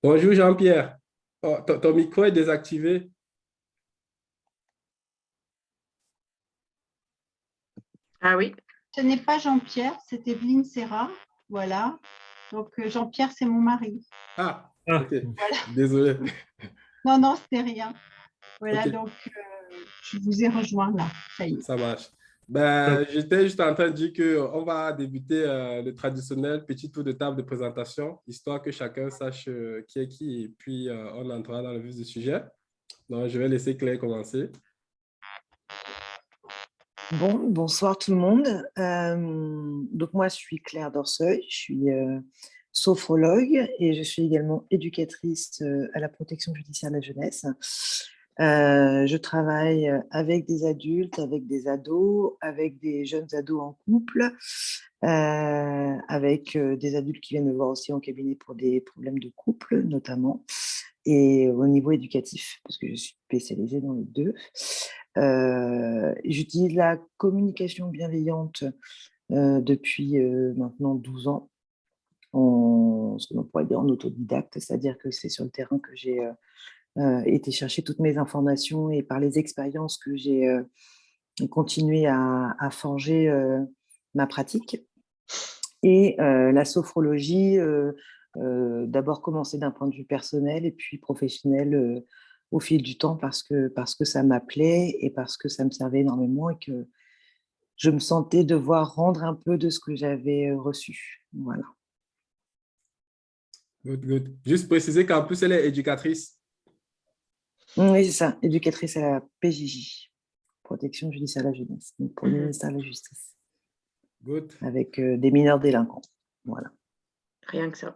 Bonjour Jean-Pierre. Oh, ton micro est désactivé. Ah oui, Ce n'est pas Jean-Pierre, c'est Evelyne Serra. Voilà. Donc, Jean-Pierre, c'est mon mari. Ah, Ah, ok. Voilà. Désolé. Non, non, c'était rien. Voilà, Ok, donc, je vous ai rejoint là. Ça y est. ça marche. top. J'étais juste en train de dire qu'on va débuter le traditionnel petit tour de table de présentation, histoire que chacun sache qui est qui, et puis on entrera dans le vif du sujet. Donc, je vais laisser Claire commencer. Bonsoir tout le monde. Donc moi, je suis Claire Dorseuil, je suis sophrologue et je suis également éducatrice à la protection judiciaire de la jeunesse. Je travaille avec des adultes, avec des ados, avec des jeunes ados en couple, avec des adultes qui viennent me voir aussi en cabinet pour des problèmes de couple notamment, et au niveau éducatif, parce que je suis spécialisée dans les deux. J'utilise la communication bienveillante depuis maintenant 12 ans, ce que l'on pourrait dire en autodidacte, c'est-à-dire que c'est sur le terrain que j'ai été chercher toutes mes informations et par les expériences que j'ai continué à forger ma pratique. Et la sophrologie, d'abord commencé d'un point de vue personnel et puis professionnel au fil du temps parce que ça m'appelait et parce que ça me servait énormément et que je me sentais devoir rendre un peu de ce que j'avais reçu. Voilà. Good, good. Juste préciser qu'en plus, elle est éducatrice. Oui, c'est ça, éducatrice à la PJJ, protection judiciaire de la jeunesse, donc pour le ministère de la Justice, Good. avec des mineurs délinquants. Voilà. rien que ça.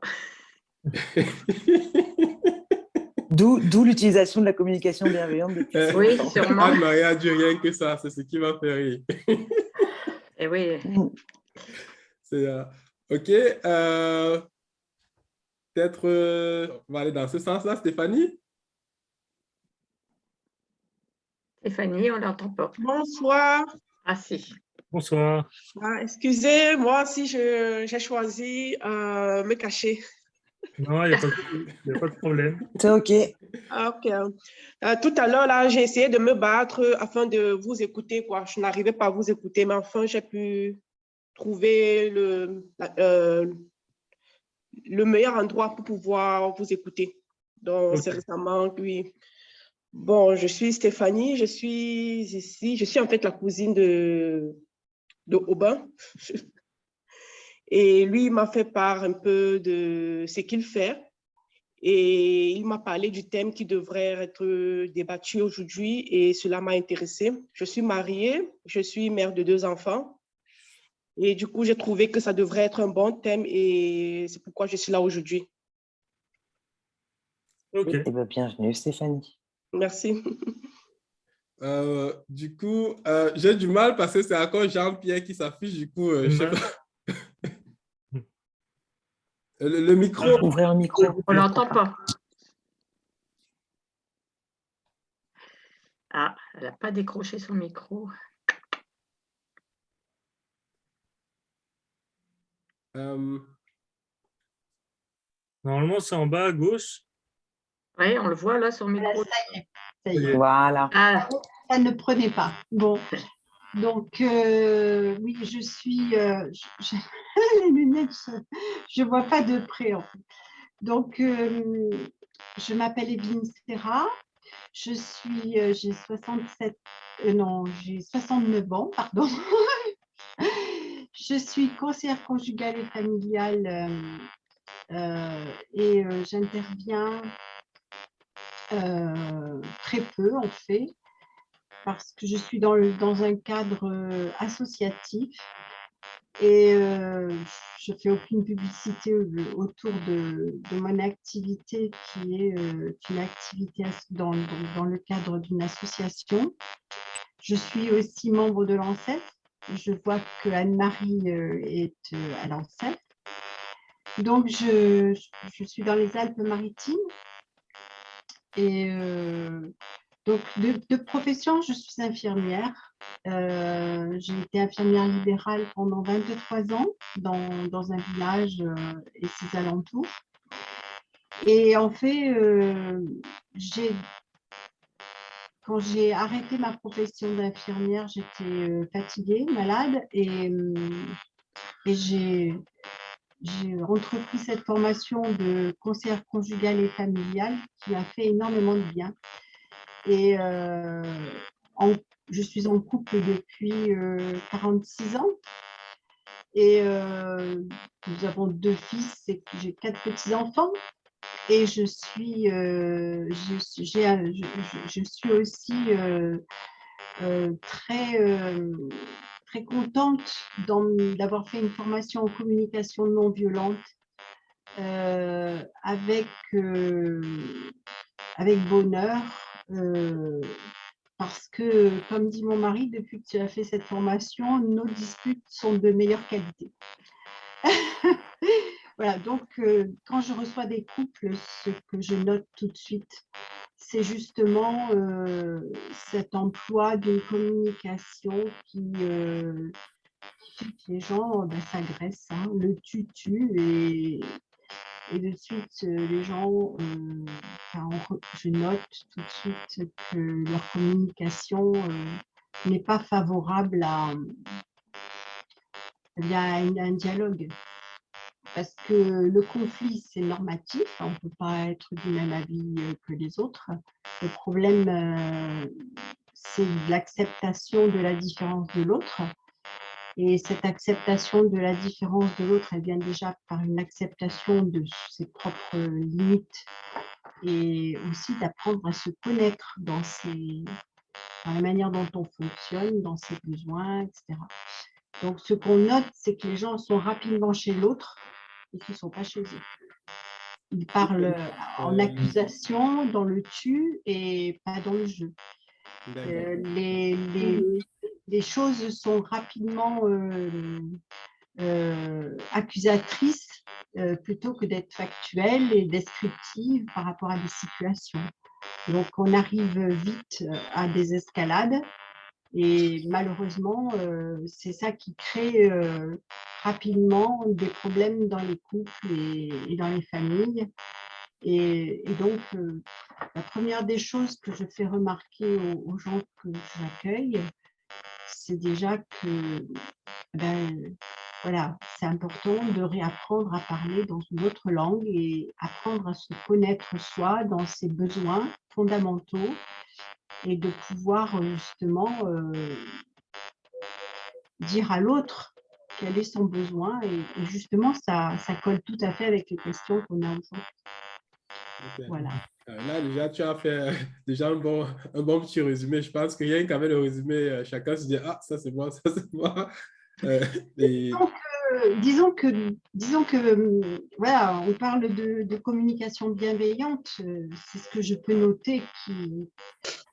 D'où l'utilisation de la communication bienveillante depuis si Oui, longtemps. sûrement. Anne-Marie a dit rien que ça, c'est ce qui m'a fait rire. Et oui, C'est, OK. Peut-être, on va aller dans ce sens-là, Stéphanie. Stéphanie, on l'entend pas. Bonsoir. Ah si. Bonsoir. Excusez, moi aussi, j'ai choisi me cacher. Non, il n'y a, pas de problème. C'est OK. Ok. Tout à l'heure, là, j'ai essayé de me battre afin de vous écouter, quoi. Je n'arrivais pas à vous écouter, mais enfin, j'ai pu trouver le meilleur endroit pour pouvoir vous écouter. Donc, c'est Ok. récemment, oui. Bon, je suis Stéphanie, je suis ici, je suis en fait la cousine de Aubin. Et lui, il m'a fait part un peu de ce qu'il fait. Et il m'a parlé du thème qui devrait être débattu aujourd'hui et cela m'a intéressée. Je suis mariée, je suis mère de 2 enfants. Et du coup, j'ai trouvé que ça devrait être un bon thème et c'est pourquoi je suis là aujourd'hui. Ok. Eh bien, bienvenue, Stéphanie. Merci. Du coup, j'ai du mal parce que c'est encore Jean-Pierre qui s'affiche. Du coup, je sais pas. Le micro. Ouvrir un micro. On l'entend pas. Ah, elle n'a pas décroché son micro. Normalement, c'est en bas à gauche. Oui, on le voit là, son Voilà, micro. ça y est. Ça y est. Voilà. Ah, Ça ne prenait pas. Bon. Donc, oui, je suis. Les lunettes, je ne vois pas de près. En fait. Donc, je m'appelle Evelyne Serra. J'ai 67. Non, j'ai 69 ans, pardon. Je suis conseillère conjugale et familiale et j'interviens très peu, en fait, parce que je suis dans un cadre associatif et je ne fais aucune publicité autour de mon activité qui est une activité dans le cadre d'une association. Je suis aussi membre de l'ANSES. Je vois que Anne-Marie est à l'ANSES. Donc, je suis dans les Alpes-Maritimes et donc, de profession, je suis infirmière. J'ai été infirmière libérale pendant 23 ans dans un village et ses alentours. Et en fait, quand j'ai arrêté ma profession d'infirmière, j'étais fatiguée, malade, et j'ai entrepris cette formation de conseillère conjugale et familiale qui m'a fait énormément de bien. Et je suis en couple depuis 46 ans. Et nous avons 2 fils et j'ai 4 petits-enfants. Et je suis aussi très contente d'avoir fait une formation en communication non violente avec bonheur. Parce que, comme dit mon mari, depuis que tu as fait cette formation, nos disputes sont de meilleure qualité. Voilà, donc quand je reçois des couples, ce que je note tout de suite, c'est justement cet emploi d'une communication qui fait que les gens s'agressent, hein, le tu-tu, et de suite les gens, je note tout de suite que leur communication n'est pas favorable à un dialogue. Parce que le conflit, c'est normatif, on ne peut pas être du même avis que les autres. Le problème, c'est l'acceptation de la différence de l'autre. Et cette acceptation de la différence de l'autre, elle vient déjà par une acceptation de ses propres limites et aussi d'apprendre à se connaître dans la manière dont on fonctionne, dans ses besoins, etc. Donc, ce qu'on note, c'est que les gens sont rapidement chez l'autre et qu'ils ne sont pas chez eux. Ils parlent en accusation, dans le tu et pas dans le je. Les choses sont rapidement accusatrices plutôt que d'être factuelles et descriptives par rapport à des situations. Donc, on arrive vite à des escalades. Et malheureusement, c'est ça qui crée rapidement des problèmes dans les couples et dans les familles. Et donc, la première des choses que je fais remarquer aux gens que j'accueille, c'est déjà que voilà, c'est important de réapprendre à parler dans une autre langue et apprendre à se connaître soi dans ses besoins fondamentaux et de pouvoir justement dire à l'autre quel est son besoin. Et justement, ça colle tout à fait avec les questions qu'on a aujourd'hui. Okay. Voilà. Là, déjà, tu as fait déjà un bon petit résumé. Je pense que rien qu'avec le résumé, chacun se dit, ah, ça c'est moi, ça c'est moi. Et... Disons que voilà, on parle de communication bienveillante, c'est ce que je peux noter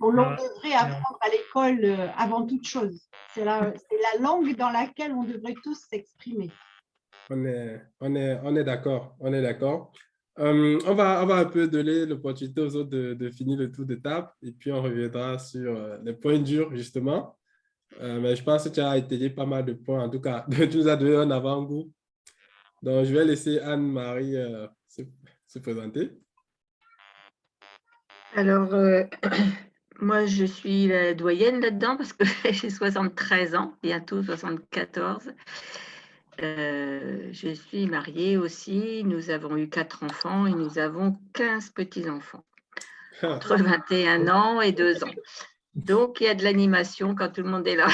qu'on devrait apprendre à l'école avant toute chose. C'est la langue dans laquelle on devrait tous s'exprimer. On est d'accord, on est d'accord. On va un peu donner l'opportunité aux autres de finir le tour de table et puis on reviendra sur les points durs, justement. Mais je pense que tu as étayé pas mal de points. En tout cas, tu nous as donné un avant-goût. Donc, je vais laisser Anne-Marie se présenter. Alors, moi, je suis la doyenne là-dedans parce que j'ai 73 ans, bientôt 74. Je suis mariée aussi. Nous avons eu 4 enfants et nous avons 15 petits-enfants entre 21 ans et 2 ans. Donc, il y a de l'animation quand tout le monde est là.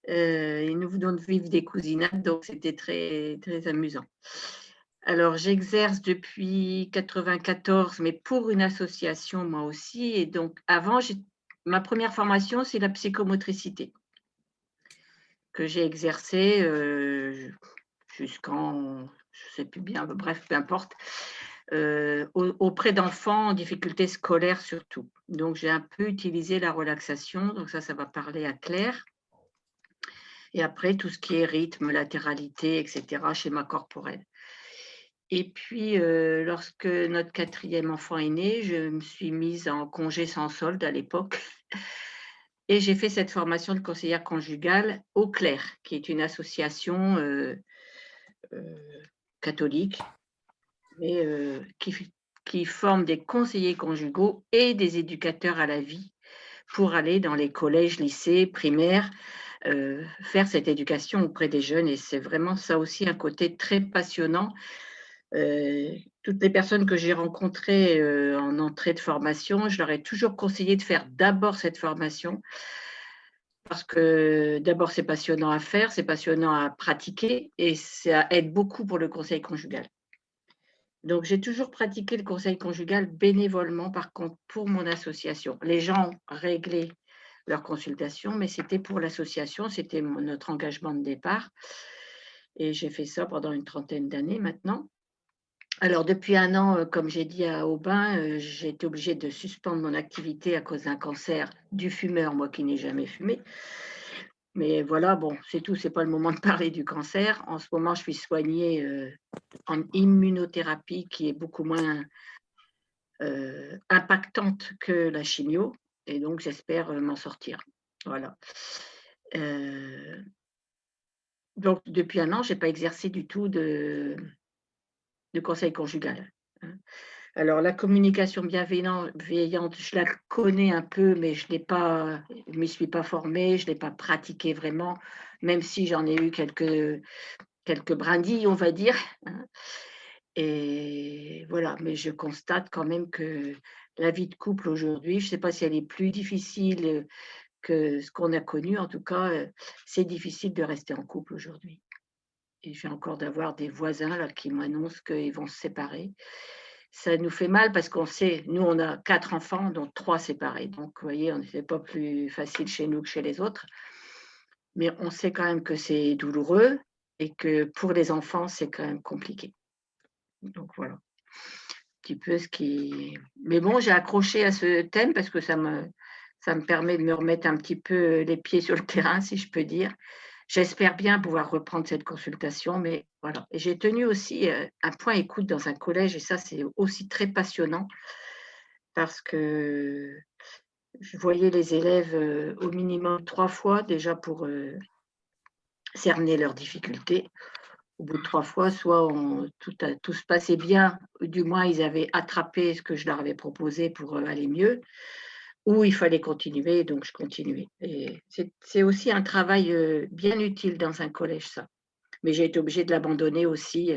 Et nous venons de vivre des cousinades, donc c'était très, très amusant. Alors, j'exerce depuis 94, mais pour une association, moi aussi. Et donc, avant, ma première formation, c'est la psychomotricité, que j'ai exercée jusqu'en, je ne sais plus bien, bref, peu importe, auprès d'enfants en difficulté scolaire surtout. Donc, j'ai un peu utilisé la relaxation, donc ça va parler à Claire. Et après, tout ce qui est rythme, latéralité, etc., schéma corporel. Et puis, lorsque notre 4e enfant est né, je me suis mise en congé sans solde à l'époque. Et j'ai fait cette formation de conseillère conjugale au Clair, qui est une association catholique mais qui forment des conseillers conjugaux et des éducateurs à la vie pour aller dans les collèges, lycées, primaires, faire cette éducation auprès des jeunes. Et c'est vraiment ça aussi un côté très passionnant. Toutes les personnes que j'ai rencontrées en entrée de formation, je leur ai toujours conseillé de faire d'abord cette formation parce que d'abord c'est passionnant à faire, c'est passionnant à pratiquer et ça aide beaucoup pour le conseil conjugal. Donc j'ai toujours pratiqué le conseil conjugal bénévolement par contre pour mon association. Les gens réglaient leur consultation, mais c'était pour l'association, c'était notre engagement de départ et j'ai fait ça pendant une trentaine d'années maintenant. Alors depuis 1 an, comme j'ai dit à Aubin, j'ai été obligée de suspendre mon activité à cause d'un cancer du fumeur, moi qui n'ai jamais fumé. Mais voilà, bon, c'est tout, c'est pas le moment de parler du cancer. En ce moment, je suis soignée, en immunothérapie qui est beaucoup moins, impactante que la chimio et donc j'espère, m'en sortir. Voilà. Donc depuis 1 an, j'ai pas exercé du tout de conseil conjugal, hein. Alors la communication bienveillante, je la connais un peu, mais je m'y suis pas formée, je l'ai pas pratiquée vraiment, même si j'en ai eu quelques brindilles, on va dire, hein. Et voilà, mais je constate quand même que la vie de couple aujourd'hui, je ne sais pas si elle est plus difficile, que ce qu'on a connu, en tout cas, c'est difficile de rester en couple aujourd'hui. Et je viens encore d'avoir des voisins là qui m'annoncent qu'ils vont se séparer. Ça nous fait mal parce qu'on sait, nous on a 4 enfants, dont 3 séparés. Donc vous voyez, c'est pas plus facile chez nous que chez les autres. Mais on sait quand même que c'est douloureux et que pour les enfants, c'est quand même compliqué. Donc voilà, un petit peu ce qui mais bon, j'ai accroché à ce thème parce que ça me permet de me remettre un petit peu les pieds sur le terrain, si je peux dire. J'espère bien pouvoir reprendre cette consultation, mais voilà. Et j'ai tenu aussi, un point écoute dans un collège et ça, c'est aussi très passionnant parce que je voyais les élèves, au minimum 3 fois déjà pour, cerner leurs difficultés. Au bout de 3 fois, soit tout se passait bien, ou du moins ils avaient attrapé ce que je leur avais proposé pour, aller mieux, ou il fallait continuer, donc je continuais. Et c'est aussi un travail, bien utile dans un collège ça. Mais j'ai été obligée de l'abandonner aussi,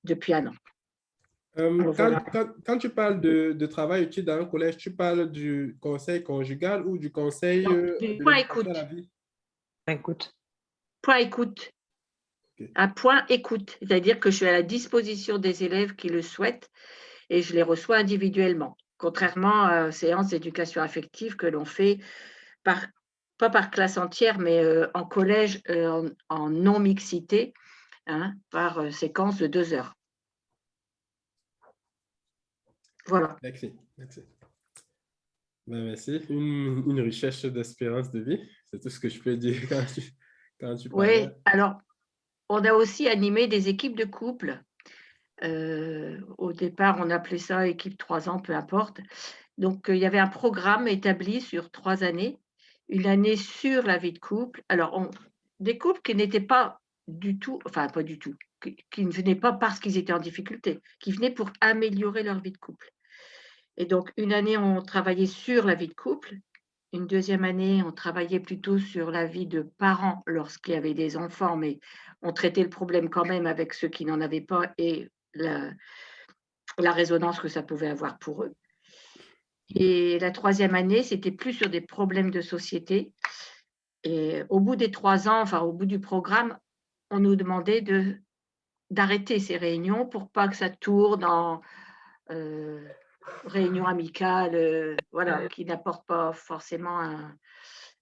depuis 1 an. Donc voilà. Quand tu parles de travail utile dans un collège, tu parles du conseil conjugal ou du conseil Non, de point l'éducation à la écoute, vie? Écoute, point écoute, Ok. un point écoute, c'est-à-dire que je suis à la disposition des élèves qui le souhaitent et je les reçois individuellement. Contrairement aux séances d'éducation affective que l'on fait par pas par classe entière, mais en collège, en non-mixité, hein, par séquence de 2 heures. Voilà. Merci. Merci. Ben, merci. Une richesse d'espérance de vie. C'est tout ce que je peux dire quand tu parlais. Oui, alors, on a aussi animé des équipes de couple. Au départ, on appelait ça équipe 3 ans, peu importe. Donc, il y avait un programme établi sur 3 années, 1 année sur la vie de couple. Alors, des couples qui n'étaient pas du tout, enfin pas du tout, qui ne venaient pas parce qu'ils étaient en difficulté, qui venaient pour améliorer leur vie de couple. Et donc, 1 année, on travaillait sur la vie de couple. Une deuxième année, on travaillait plutôt sur la vie de parents lorsqu'il y avait des enfants, mais on traitait le problème quand même avec ceux qui n'en avaient pas et la résonance que ça pouvait avoir pour eux. Et la troisième année, c'était plus sur des problèmes de société. Et au bout des 3 ans, enfin au bout du programme, on nous demandait d'arrêter ces réunions pour pas que ça tourne en réunion amicale, voilà, qui n'apporte pas forcément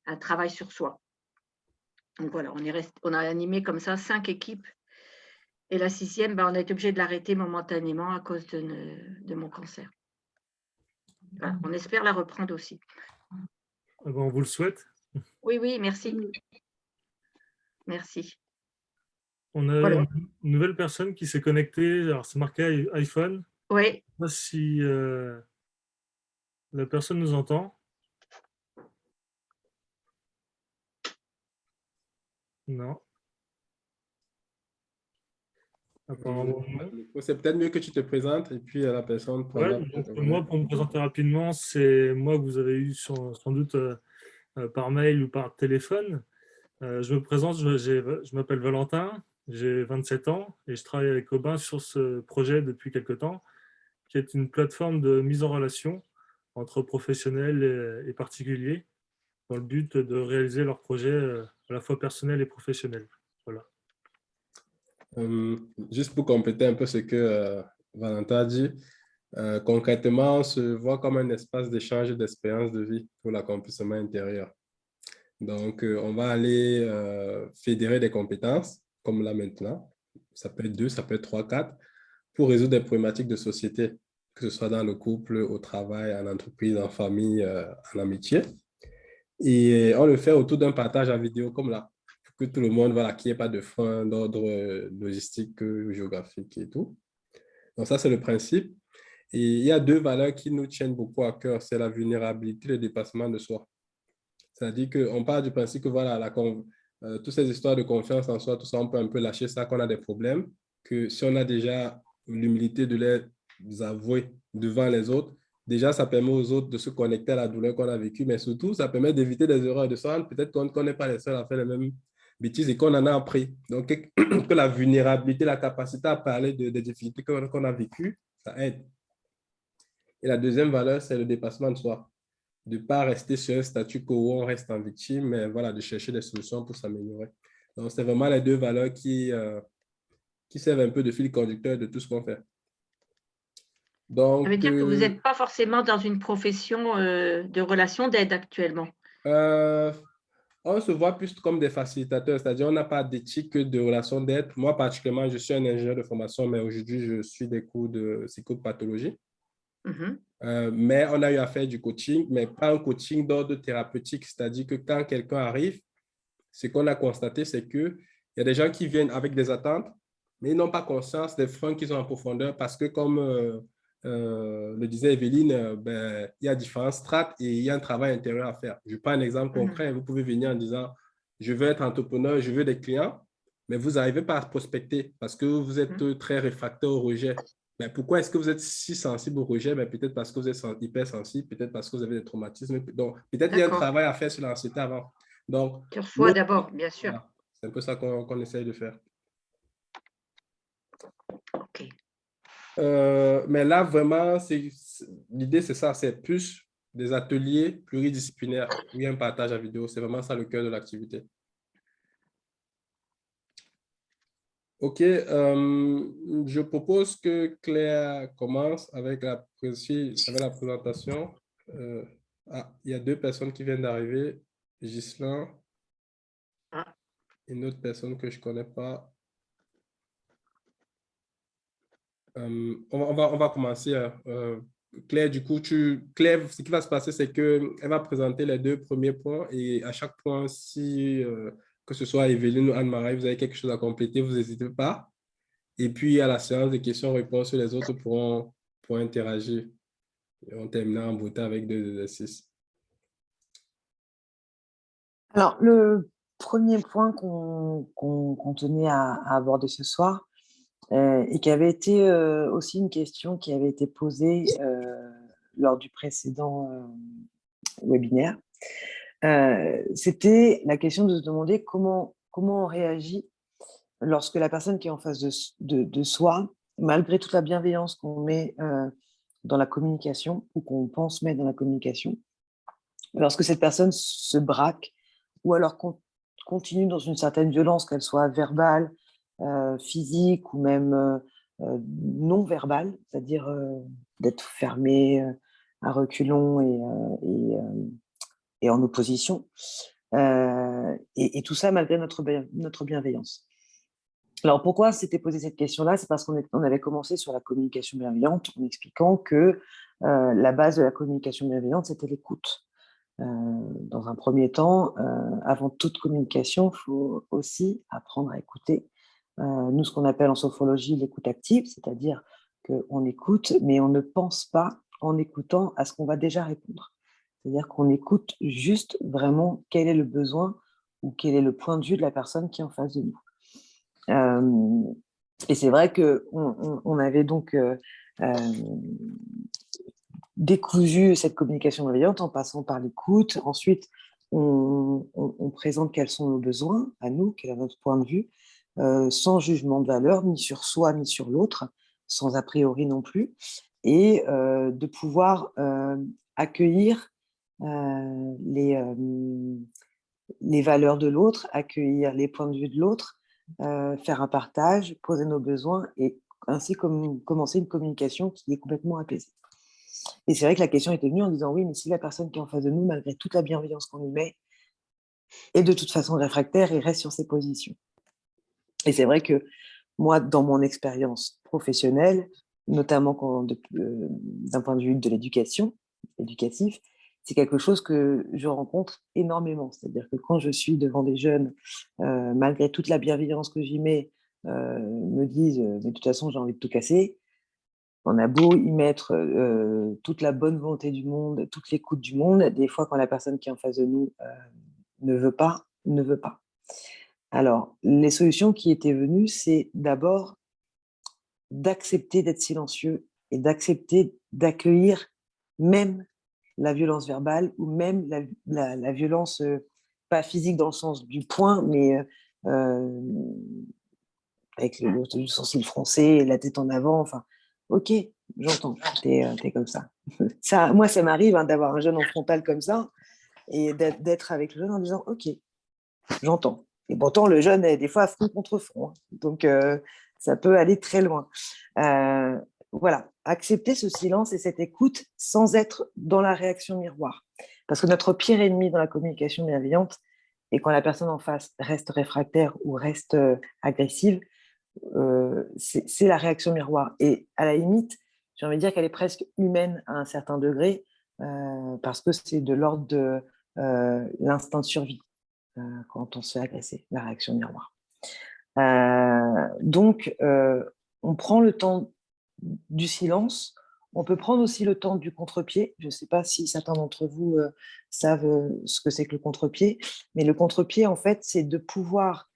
un travail sur soi. Donc voilà, on a animé comme ça 5 équipes. Et la 6e, ben, on a été obligé de l'arrêter momentanément à cause de mon cancer. Voilà, on espère la reprendre aussi. Ah ben, on vous le souhaite. Oui, oui, merci. Merci. On a Voilà. une nouvelle personne qui s'est connectée. Alors, c'est marqué iPhone. Oui, Je ne sais pas si la personne nous entend. Non. apparemment non. C'est peut-être mieux que tu te présentes et puis la personne Ouais, prendra. donc moi, pour me présenter rapidement, c'est moi que vous avez eu sans doute par mail ou par téléphone. Je me présente, je m'appelle Valentin, j'ai 27 ans et je travaille avec Aubin sur ce projet depuis quelque temps, qui est une plateforme de mise en relation entre professionnels et particuliers dans le but de réaliser leurs projets à la fois personnels et professionnels. Voilà. Juste pour compléter un peu ce que Valentin a dit, concrètement, on se voit comme un espace d'échange d'expériences de vie pour l'accomplissement intérieur. Donc, on va aller fédérer des compétences, comme là maintenant. Ça peut être 2, ça peut être 3, 4, pour résoudre des problématiques de société, que ce soit dans le couple, au travail, en entreprise, en famille, en amitié. Et on le fait autour d'un partage en vidéo comme là, pour que tout le monde, voilà, qu'il n'y ait pas de frein d'ordre logistique, géographique et tout. Donc, ça, c'est le principe. Et il y a 2 valeurs qui nous tiennent beaucoup à cœur, c'est la vulnérabilité et le dépassement de soi. C'est-à-dire qu'on part du principe que voilà, toutes ces histoires de confiance en soi, tout ça, on peut un peu lâcher ça quand on a des problèmes, que si on a déjà l'humilité de les avouer devant les autres, déjà, ça permet aux autres de se connecter à la douleur qu'on a vécue, mais surtout, ça permet d'éviter des erreurs de soi. Peut-être qu'on n'est pas les seuls à faire les mêmes bêtises et qu'on en a appris. Donc, que la vulnérabilité, la capacité à parler des difficultés qu'on a vécues, ça aide. Et la deuxième valeur, c'est le dépassement de soi. De ne pas rester sur un statu quo où on reste en victime, mais voilà, de chercher des solutions pour s'améliorer. Donc, c'est vraiment les 2 valeurs qui servent un peu de fil conducteur de tout ce qu'on fait. Donc, ça veut dire que vous n'êtes pas forcément dans une profession de relation d'aide actuellement. On se voit plus comme des facilitateurs, c'est-à-dire on n'a pas d'éthique de relation d'aide. Moi, particulièrement, je suis un ingénieur de formation, mais aujourd'hui, je suis des cours de psychopathologie. Mais on a eu à faire du coaching, mais pas un coaching d'ordre thérapeutique. C'est-à-dire que quand quelqu'un arrive, ce qu'on a constaté, c'est qu'il y a des gens qui viennent avec des attentes, mais ils n'ont pas conscience des freins qu'ils ont en profondeur parce que, comme le disait Evelyne, il y a différentes strates et il y a un travail intérieur à faire. Je prends un exemple concret. Vous pouvez venir en disant, je veux être entrepreneur, je veux des clients, mais vous n'arrivez pas à prospecter parce que vous êtes très réfractaire au rejet. Mais pourquoi est-ce que vous êtes si sensible au rejet? Peut-être parce que vous êtes hypersensible, peut-être parce que vous avez des traumatismes. Donc, peut-être qu'il y a un travail à faire sur l'anxiété avant. Donc, tu reçois d'abord, bien sûr. Voilà. C'est un peu ça qu'on essaye de faire. OK. Mais là, vraiment, l'idée, c'est ça. C'est plus des ateliers pluridisciplinaires où il y a un partage à vidéo. C'est vraiment ça le cœur de l'activité. OK. Je propose que Claire commence avec la présentation. Il y a 2 personnes qui viennent d'arriver. Ghislain. Une autre personne que je ne connais pas. On va commencer. Claire, du coup, Claire, ce qui va se passer, c'est qu'elle va présenter les 2 premiers points et à chaque point, si que ce soit Evelyne ou Anne-Marie, vous avez quelque chose à compléter, vous n'hésitez pas. Et puis, à la séance de questions-réponses, les autres pourront interagir. Et on terminera en beauté avec 2 exercices. Alors, le premier point qu'on tenait à aborder ce soir, et qui avait été aussi une question qui avait été posée lors du précédent webinaire, c'était la question de se demander comment on réagit lorsque la personne qui est en face de soi, malgré toute la bienveillance qu'on met dans la communication ou qu'on pense mettre dans la communication, lorsque cette personne se braque ou alors continue dans une certaine violence, qu'elle soit verbale, physique ou même non verbale, c'est-à-dire d'être fermée à reculons et en opposition, et tout ça malgré notre bienveillance. Alors pourquoi s'était posé cette question-là? C'est parce qu'on avait commencé sur la communication bienveillante en expliquant que la base de la communication bienveillante, c'était l'écoute. Dans un premier temps, avant toute communication, il faut aussi apprendre à écouter. Nous, ce qu'on appelle en sophrologie l'écoute active, c'est-à-dire qu'on écoute, mais on ne pense pas en écoutant à ce qu'on va déjà répondre. C'est-à-dire qu'on écoute juste vraiment quel est le besoin ou quel est le point de vue de la personne qui est en face de nous. Et c'est vrai qu'on avait donc décousu cette communication bienveillante en passant par l'écoute. Ensuite, on présente quels sont nos besoins à nous, quel est notre point de vue, sans jugement de valeur, ni sur soi, ni sur l'autre, sans a priori non plus, et de pouvoir accueillir les valeurs de l'autre, accueillir les points de vue de l'autre, faire un partage, poser nos besoins et ainsi commencer une communication qui est complètement apaisée. Et c'est vrai que la question était venue en disant oui, mais si la personne qui est en face de nous, malgré toute la bienveillance qu'on lui met, est de toute façon réfractaire et reste sur ses positions. Et c'est vrai que moi, dans mon expérience professionnelle, notamment d'un point de vue de l'éducation, éducatif, c'est quelque chose que je rencontre énormément. C'est-à-dire que quand je suis devant des jeunes, malgré toute la bienveillance que j'y mets, me disent mais de toute façon, j'ai envie de tout casser. On a beau y mettre toute la bonne volonté du monde, toute l'écoute du monde, des fois, quand la personne qui est en face de nous ne veut pas, ne veut pas. Alors, les solutions qui étaient venues, c'est d'abord d'accepter d'être silencieux et d'accepter d'accueillir même la violence verbale ou même la violence, pas physique dans le sens du poing, mais avec le sourcil froncé, la tête en avant, enfin, ok, j'entends, t'es comme ça. Moi, ça m'arrive d'avoir un jeune en frontal comme ça et d'être avec le jeune en disant, ok, j'entends. Et pourtant, le jeune est des fois front contre front, hein. Donc, ça peut aller très loin. Voilà, accepter ce silence et cette écoute sans être dans la réaction miroir. Parce que notre pire ennemi dans la communication bienveillante, et quand la personne en face reste réfractaire ou reste agressive, c'est la réaction miroir. Et à la limite, j'ai envie de dire qu'elle est presque humaine à un certain degré, parce que c'est de l'ordre de l'instinct de survie quand on se fait agresser, la réaction miroir. Donc, on prend le temps du silence. On peut prendre aussi le temps du contre-pied. Je ne sais pas si certains d'entre vous savent ce que c'est que le contre-pied, mais le contre-pied, en fait, c'est de pouvoir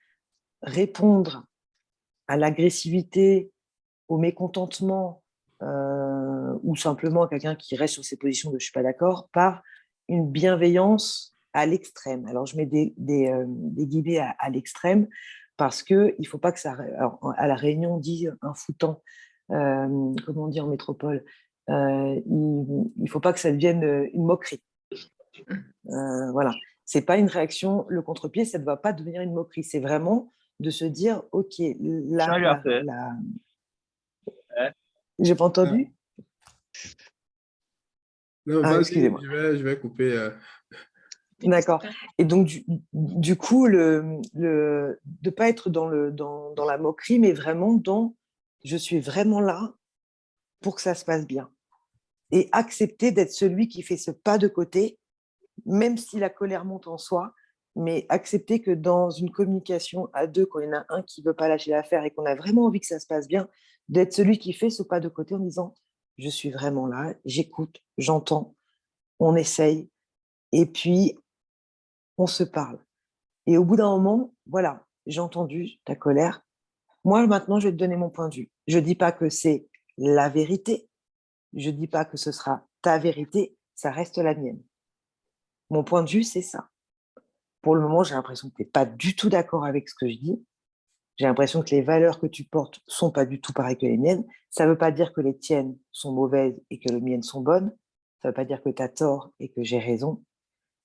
répondre à l'agressivité, au mécontentement ou simplement à quelqu'un qui reste sur ses positions de « je ne suis pas d'accord » par une bienveillance à l'extrême. Alors, je mets des guillemets à l'extrême parce qu'il ne faut pas que ça… Alors, à La Réunion, on dit un foutant, comment on dit en métropole, il ne faut pas que ça devienne une moquerie. Voilà. Ce n'est pas une réaction, le contre-pied, ça ne doit pas devenir une moquerie. C'est vraiment de se dire, ok, là, j'ai pas entendu. Non, excusez-moi. Je vais couper. D'accord. Et donc, du coup, de ne pas être dans la moquerie, mais vraiment dans je suis vraiment là pour que ça se passe bien. Et accepter d'être celui qui fait ce pas de côté, même si la colère monte en soi, mais accepter que dans une communication à deux, quand il y en a un qui ne veut pas lâcher l'affaire et qu'on a vraiment envie que ça se passe bien, d'être celui qui fait ce pas de côté en disant je suis vraiment là, j'écoute, j'entends, on essaye, et puis on se parle. Et au bout d'un moment, voilà, j'ai entendu ta colère. Moi, maintenant, je vais te donner mon point de vue. Je ne dis pas que c'est la vérité. Je ne dis pas que ce sera ta vérité. Ça reste la mienne. Mon point de vue, c'est ça. Pour le moment, j'ai l'impression que tu n'es pas du tout d'accord avec ce que je dis. J'ai l'impression que les valeurs que tu portes ne sont pas du tout pareilles que les miennes. Ça ne veut pas dire que les tiennes sont mauvaises et que les miennes sont bonnes. Ça ne veut pas dire que tu as tort et que j'ai raison.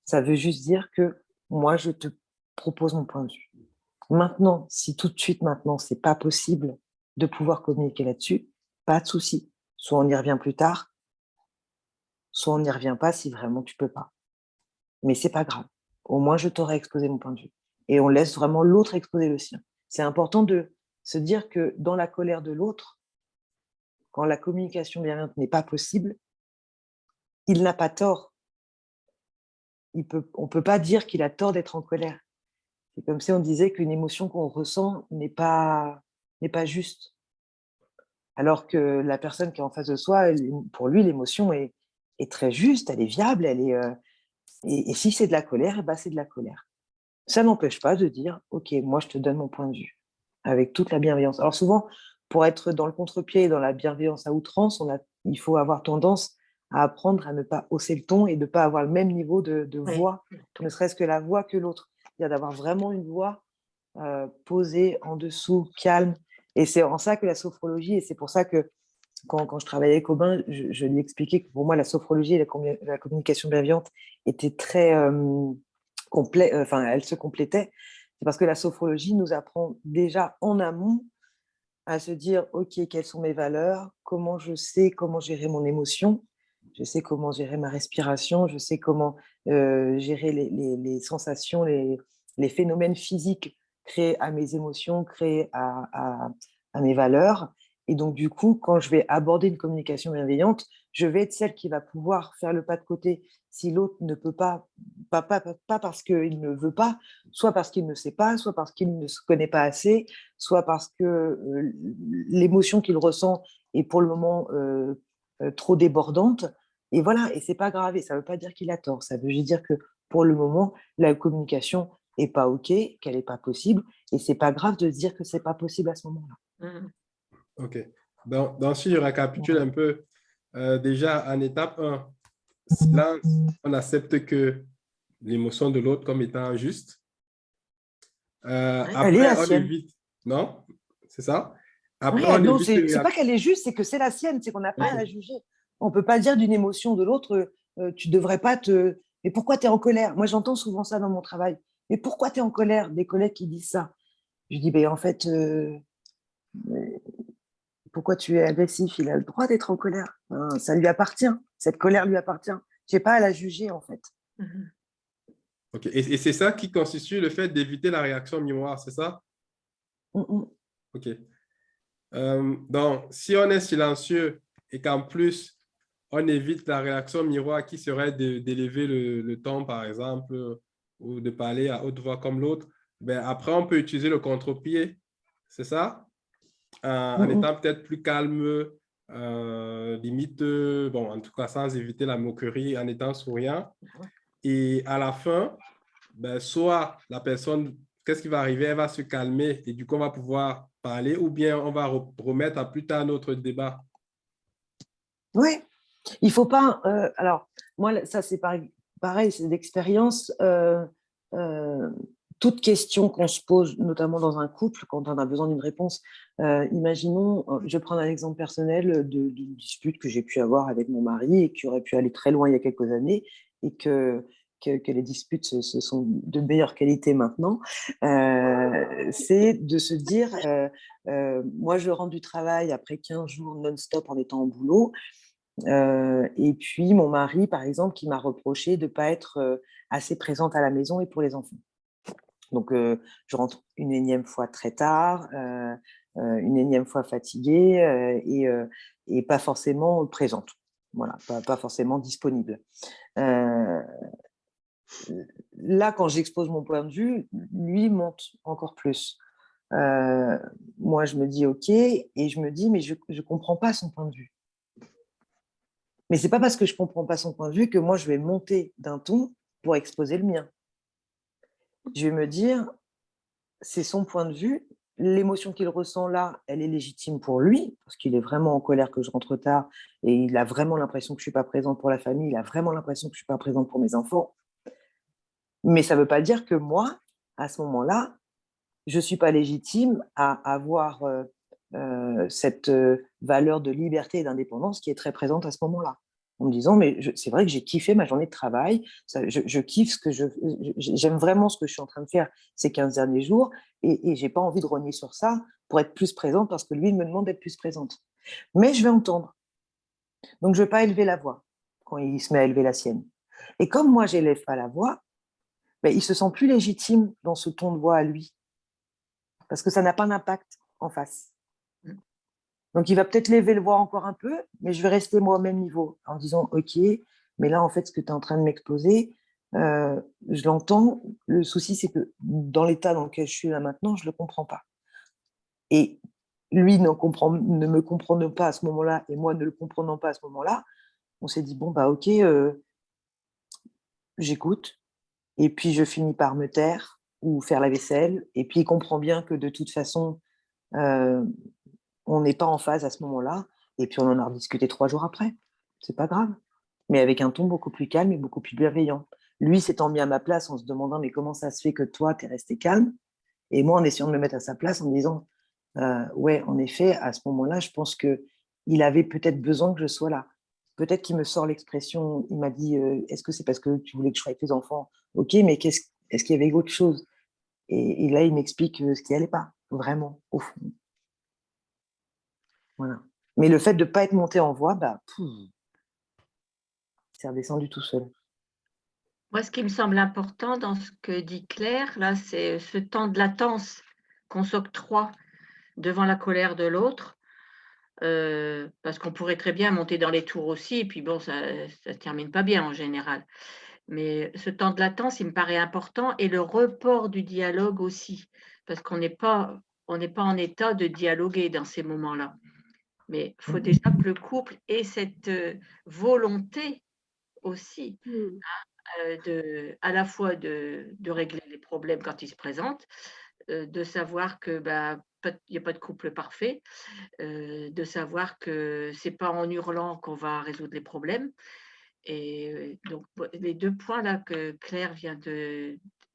Ça veut juste dire que moi, je te propose mon point de vue. Maintenant, si tout de suite, maintenant, ce n'est pas possible de pouvoir communiquer là-dessus, pas de souci. Soit on y revient plus tard, soit on n'y revient pas si vraiment tu ne peux pas. Mais ce n'est pas grave. Au moins, je t'aurais exposé mon point de vue. Et on laisse vraiment l'autre exposer le sien. C'est important de se dire que dans la colère de l'autre, quand la communication bienveillante n'est pas possible, il n'a pas tort. On ne peut pas dire qu'il a tort d'être en colère. C'est comme si on disait qu'une émotion qu'on ressent n'est pas juste. Alors que la personne qui est en face de soi, pour lui, l'émotion est très juste, elle est viable, et si c'est de la colère, c'est de la colère. Ça n'empêche pas de dire, ok, moi je te donne mon point de vue. avec toute la bienveillance. Alors souvent, pour être dans le contre-pied et dans la bienveillance à outrance, il faut avoir tendance à apprendre à ne pas hausser le ton et de ne pas avoir le même niveau de Oui. voix, ne serait-ce que la voix que l'autre. C'est-à-dire d'avoir vraiment une voix posée en dessous, calme. Et c'est en ça que la sophrologie, et c'est pour ça que quand je travaillais avec Aubin, je lui expliquais que pour moi, la sophrologie et la communication bienveillante étaient très enfin, elles se complétaient. C'est parce que la sophrologie nous apprend déjà en amont à se dire, OK, quelles sont mes valeurs, comment je sais comment gérer mon émotion, je sais comment gérer ma respiration, je sais comment gérer les sensations, les phénomènes physiques créés à mes émotions, créés à mes valeurs. Et donc, du coup, quand je vais aborder une communication bienveillante, je vais être celle qui va pouvoir faire le pas de côté si l'autre ne peut pas parce qu'il ne veut pas, soit parce qu'il ne sait pas, soit parce qu'il ne se connaît pas assez, soit parce que l'émotion qu'il ressent est pour le moment trop débordante. Et voilà, et c'est pas grave, et ça veut pas dire qu'il a tort, ça veut juste dire que pour le moment, la communication est pas OK, qu'elle est pas possible, et c'est pas grave de se dire que c'est pas possible à ce moment-là. OK. Donc, si je récapitule un peu, déjà en étape 1, silence, on accepte que l'émotion de l'autre comme étant juste. Elle est la Après, on sienne. évite, non? C'est ça? Après, Ouais, on non, évite c'est pas qu'elle est juste, c'est que c'est la sienne, c'est qu'on n'a pas à la juger. On peut pas dire d'une émotion de l'autre, tu devrais pas te... Mais pourquoi tu es en colère? Moi, j'entends souvent ça dans mon travail. Mais pourquoi tu es en colère? Des collègues qui disent ça. Je dis, ben, en fait, pourquoi tu es agressif? Il a le droit d'être en colère. Hein, ça lui appartient. Cette colère lui appartient. Je n'ai pas à la juger, en fait. OK. Et c'est ça qui constitue le fait d'éviter la réaction miroir, c'est ça? OK. Donc, si on est silencieux et qu'en plus, on évite la réaction miroir qui serait d'élever le ton, par exemple, ou de parler à haute voix comme l'autre, ben après, on peut utiliser le contre-pied, c'est ça? En étant peut-être plus calme, limite, bon, en tout cas, sans éviter la moquerie, en étant souriant. Et à la fin, ben, soit la personne, qu'est-ce qui va arriver? Elle va se calmer et du coup, on va pouvoir parler ou bien on va remettre à plus tard notre débat. Oui, il faut pas. Alors, moi, ça, c'est pareil, c'est d'expérience. Toute question qu'on se pose, notamment dans un couple, quand on a besoin d'une réponse, imaginons, je vais prendre un exemple personnel d'une dispute que j'ai pu avoir avec mon mari et qui aurait pu aller très loin il y a quelques années et que les disputes se sont de meilleure qualité maintenant, c'est de se dire, moi je rentre du travail après 15 jours non-stop en étant au boulot, et puis mon mari, par exemple, qui m'a reproché de ne pas être assez présente à la maison et pour les enfants. Donc, je rentre une énième fois très tard, une énième fois fatiguée et pas forcément présente. Voilà, pas forcément disponible. Là, quand j'expose mon point de vue, lui monte encore plus. Moi, je me dis OK et je me dis, mais je ne comprends pas son point de vue. Mais ce n'est pas parce que je ne comprends pas son point de vue que moi, je vais monter d'un ton pour exposer le mien. Je vais me dire, c'est son point de vue. L'émotion qu'il ressent là, elle est légitime pour lui, parce qu'il est vraiment en colère que je rentre tard et il a vraiment l'impression que je ne suis pas présente pour la famille, il a vraiment l'impression que je ne suis pas présente pour mes enfants. Mais ça ne veut pas dire que moi, à ce moment-là, je ne suis pas légitime à avoir cette valeur de liberté et d'indépendance qui est très présente à ce moment-là. En me disant, mais c'est vrai que j'ai kiffé ma journée de travail, je kiffe ce que j'aime vraiment ce que je suis en train de faire ces 15 derniers jours et je n'ai pas envie de rogner sur ça pour être plus présente parce que lui, il me demande d'être plus présente. Mais je vais entendre. Donc, je ne vais pas élever la voix quand il se met à élever la sienne. Et comme moi, je n'élève pas la voix, ben, il se sent plus légitime dans ce ton de voix à lui parce que ça n'a pas d'impact en face. Donc, il va peut-être lever le voix encore un peu, mais je vais rester moi au même niveau en disant « Ok, mais là, en fait, ce que tu es en train de m'exposer, je l'entends. Le souci, c'est que dans l'état dans lequel je suis là maintenant, je ne le comprends pas. » Et lui ne me comprenant pas à ce moment-là et moi ne le comprenant pas à ce moment-là, on s'est dit « Bon, bah ok, j'écoute. » Et puis, je finis par me taire ou faire la vaisselle. Et puis, il comprend bien que de toute façon, on n'est pas en phase à ce moment-là, et puis on en a rediscuté 3 jours après. C'est pas grave. Mais avec un ton beaucoup plus calme et beaucoup plus bienveillant. Lui s'étant mis à ma place en se demandant mais comment ça se fait que toi, tu es resté calme? Et moi, en essayant de me mettre à sa place, en me disant ouais, en effet, à ce moment-là, je pense qu'il avait peut-être besoin que je sois là. Peut-être qu'il me sort l'expression, il m'a dit est-ce que c'est parce que tu voulais que je sois avec tes enfants? Ok, mais est-ce qu'il y avait autre chose? Et là, il m'explique ce qui n'allait pas, vraiment, au fond. Voilà. Mais le fait de ne pas être monté en voix, c'est redescendu tout seul. Moi, ce qui me semble important dans ce que dit Claire, là, c'est ce temps de latence qu'on s'octroie devant la colère de l'autre, parce qu'on pourrait très bien monter dans les tours aussi, et puis bon, ça ne termine pas bien en général. Mais ce temps de latence, il me paraît important, et le report du dialogue aussi, parce qu'on n'est pas en état de dialoguer dans ces moments-là. Mais il faut déjà que le couple ait cette volonté aussi, à la fois de régler les problèmes quand ils se présentent, de savoir que il n'y a pas de couple parfait, de savoir que c'est pas en hurlant qu'on va résoudre les problèmes. Et donc les 2 points là que Claire vient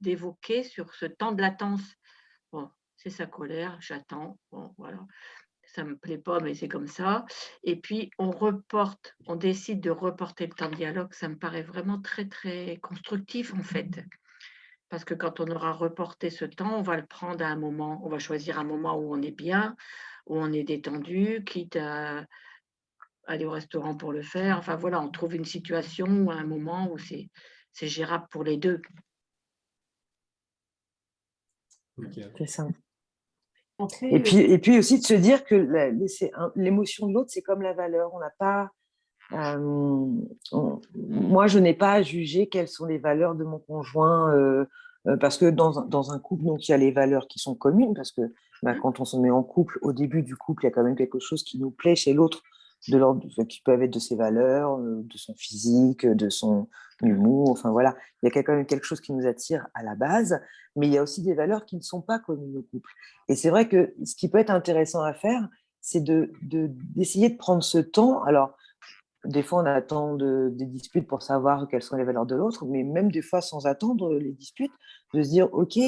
d'évoquer sur ce temps de latence. Bon, c'est sa colère, j'attends, bon voilà, ça me plaît pas, mais c'est comme ça. Et puis on décide de reporter le temps de dialogue. Ça me paraît vraiment très, très constructif en fait. Parce que quand on aura reporté ce temps, on va le prendre à un moment, on va choisir un moment où on est bien, où on est détendu, quitte à aller au restaurant pour le faire. Enfin voilà, on trouve une situation ou un moment où c'est gérable pour les 2. Ok. C'est ça. Après, Et puis aussi de se dire que l'émotion de l'autre, c'est comme la valeur. On n'a pas. Moi, je n'ai pas à juger quelles sont les valeurs de mon conjoint, parce que dans un couple, donc, il y a les valeurs qui sont communes, parce que quand on se met en couple, au début du couple, il y a quand même quelque chose qui nous plaît chez l'autre, qui peuvent être de ses valeurs, de son physique, de son humour, enfin voilà, il y a quand même quelque chose qui nous attire à la base, mais il y a aussi des valeurs qui ne sont pas communes au couple. Et c'est vrai que ce qui peut être intéressant à faire, c'est d'essayer de prendre ce temps. Alors, des fois, on attend des disputes pour savoir quelles sont les valeurs de l'autre, mais même des fois, sans attendre les disputes, de se dire, OK,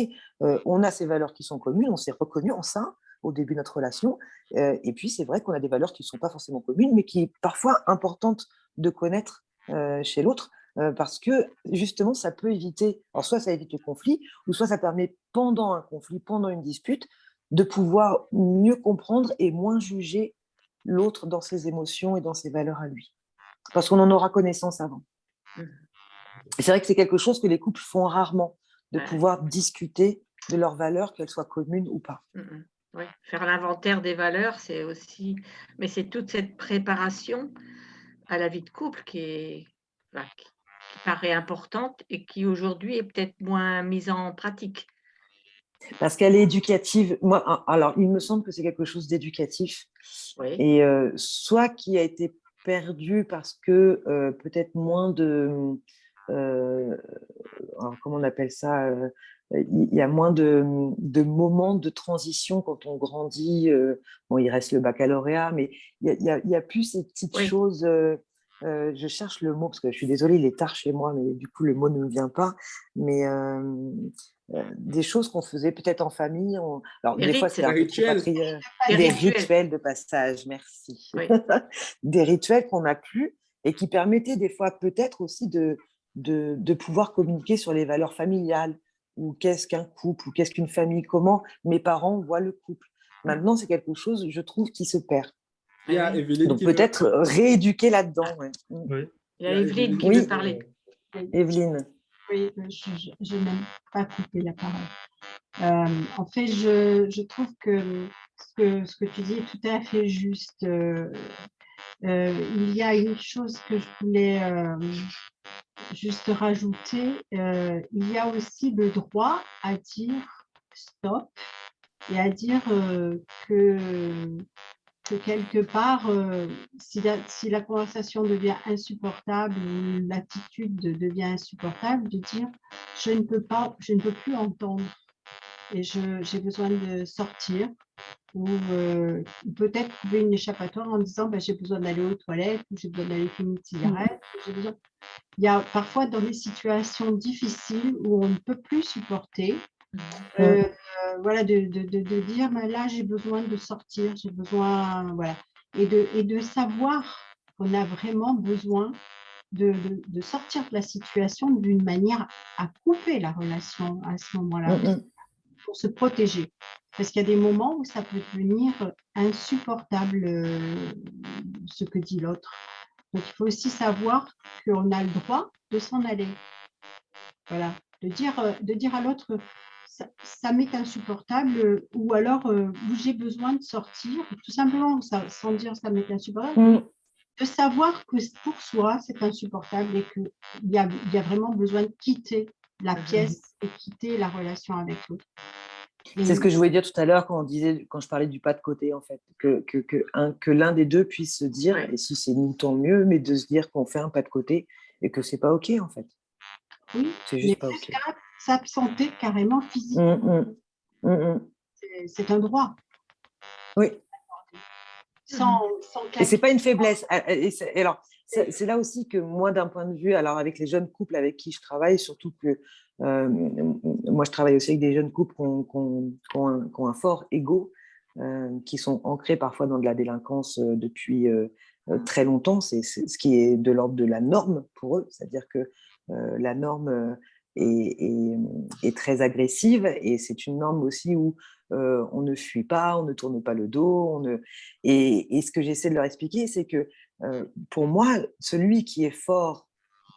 on a ces valeurs qui sont communes, on s'est reconnus en ça au début de notre relation, et puis c'est vrai qu'on a des valeurs qui ne sont pas forcément communes, mais qui est parfois importante de connaître chez l'autre, parce que justement, ça peut éviter, alors soit ça évite le conflit, ou soit ça permet pendant un conflit, pendant une dispute, de pouvoir mieux comprendre et moins juger l'autre dans ses émotions et dans ses valeurs à lui. Parce qu'on en aura connaissance avant. Et c'est vrai que c'est quelque chose que les couples font rarement, de pouvoir discuter de leurs valeurs, qu'elles soient communes ou pas. Ouais. Faire l'inventaire des valeurs, c'est aussi, mais c'est toute cette préparation à la vie de couple qui paraît importante et qui aujourd'hui est peut-être moins mise en pratique. Parce qu'elle est éducative. Moi, alors, il me semble que c'est quelque chose d'éducatif. Oui. Et soit qui a été perdu parce que peut-être moins de... alors, comment on appelle ça? Il y a moins de moments de transition quand on grandit. Bon, il reste le baccalauréat, mais il y a plus ces petites choses. Je cherche le mot parce que je suis désolée, il est tard chez moi, mais du coup le mot ne me vient pas. Mais des choses qu'on faisait peut-être en famille. Alors des fois c'était un peu trop patriarcal. Des rituels de passage, merci. Oui. Des rituels qu'on n'a plus et qui permettaient des fois peut-être aussi de pouvoir communiquer sur les valeurs familiales, ou qu'est-ce qu'un couple, ou qu'est-ce qu'une famille, comment mes parents voient le couple. Maintenant, c'est quelque chose, je trouve, qui se perd. Il y a Evelyne donc peut-être rééduquer là-dedans. Ouais. Oui. Il y a Evelyne qui veut parler. Evelyne. Oui, je n'aime pas couper la parole. En fait, je trouve que ce que tu dis est tout à fait juste. Il y a une chose que je voulais juste rajouter. Il y a aussi le droit à dire stop et à dire que quelque part, si la conversation devient insupportable ou l'attitude devient insupportable, de dire je ne peux plus entendre et j'ai besoin de sortir ou peut-être trouver une échappatoire en disant bah, j'ai besoin d'aller aux toilettes, ou j'ai besoin d'aller fumer une cigarette. Il y a parfois dans des situations difficiles où on ne peut plus supporter, voilà, de dire bah, là j'ai besoin de sortir, j'ai besoin, voilà, et de savoir qu'on a vraiment besoin de sortir de la situation d'une manière à couper la relation à ce moment-là, pour se protéger. Parce qu'il y a des moments où ça peut devenir insupportable ce que dit l'autre. Donc il faut aussi savoir qu'on a le droit de s'en aller. Voilà, de dire à l'autre ça m'est insupportable, ou alors où j'ai besoin de sortir, tout simplement sans dire ça m'est insupportable. De savoir que pour soi, c'est insupportable et qu'il y a vraiment besoin de quitter la pièce et quitter la relation avec l'autre. C'est ce que je voulais dire tout à l'heure quand je parlais du pas de côté, en fait, que l'un des deux puisse se dire, et si c'est nous, tant mieux, mais de se dire qu'on fait un pas de côté et que c'est pas OK, en fait. Oui, c'est juste pas OK. S'absenter carrément physiquement. C'est un droit. Oui. Sans et c'est pas une faiblesse. Alors, c'est là aussi que moi, d'un point de vue, alors avec les jeunes couples avec qui je travaille, surtout que moi, je travaille aussi avec des jeunes couples qui ont un fort ego, qui sont ancrés parfois dans de la délinquance depuis très longtemps. C'est ce qui est de l'ordre de la norme pour eux. C'est-à-dire que la norme est très agressive, et c'est une norme aussi où on ne fuit pas, on ne tourne pas le dos. Et ce que j'essaie de leur expliquer, c'est que pour moi, celui qui est fort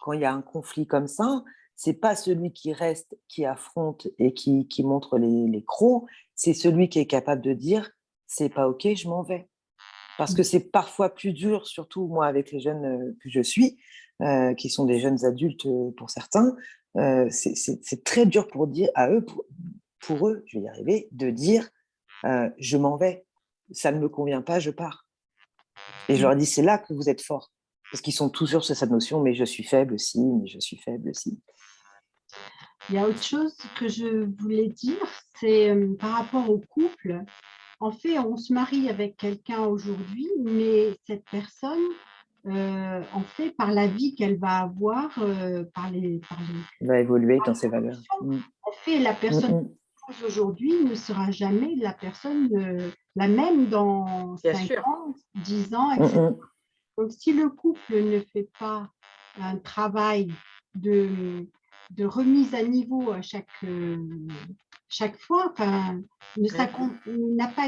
quand il y a un conflit comme ça, c'est pas celui qui reste, qui affronte et qui montre les crocs, c'est celui qui est capable de dire c'est pas OK, je m'en vais. Parce que c'est parfois plus dur, surtout moi avec les jeunes que je suis, qui sont des jeunes adultes pour certains, c'est très dur pour dire à eux, pour eux, je vais y arriver, de dire je m'en vais, ça ne me convient pas, je pars. Et je leur dis c'est là que vous êtes fort, parce qu'ils sont toujours sur cette notion mais je suis faible aussi, mais je suis faible aussi. Il y a autre chose que je voulais dire, c'est par rapport au couple. En fait, on se marie avec quelqu'un aujourd'hui, mais cette personne, en fait, par la vie qu'elle va avoir, Elle va évoluer dans ses valeurs. En fait, la personne aujourd'hui ne sera jamais la personne la même dans 5 ans, 10 ans, etc. Donc, si le couple ne fait pas un travail de remise à niveau à chaque fois, enfin, n'a pas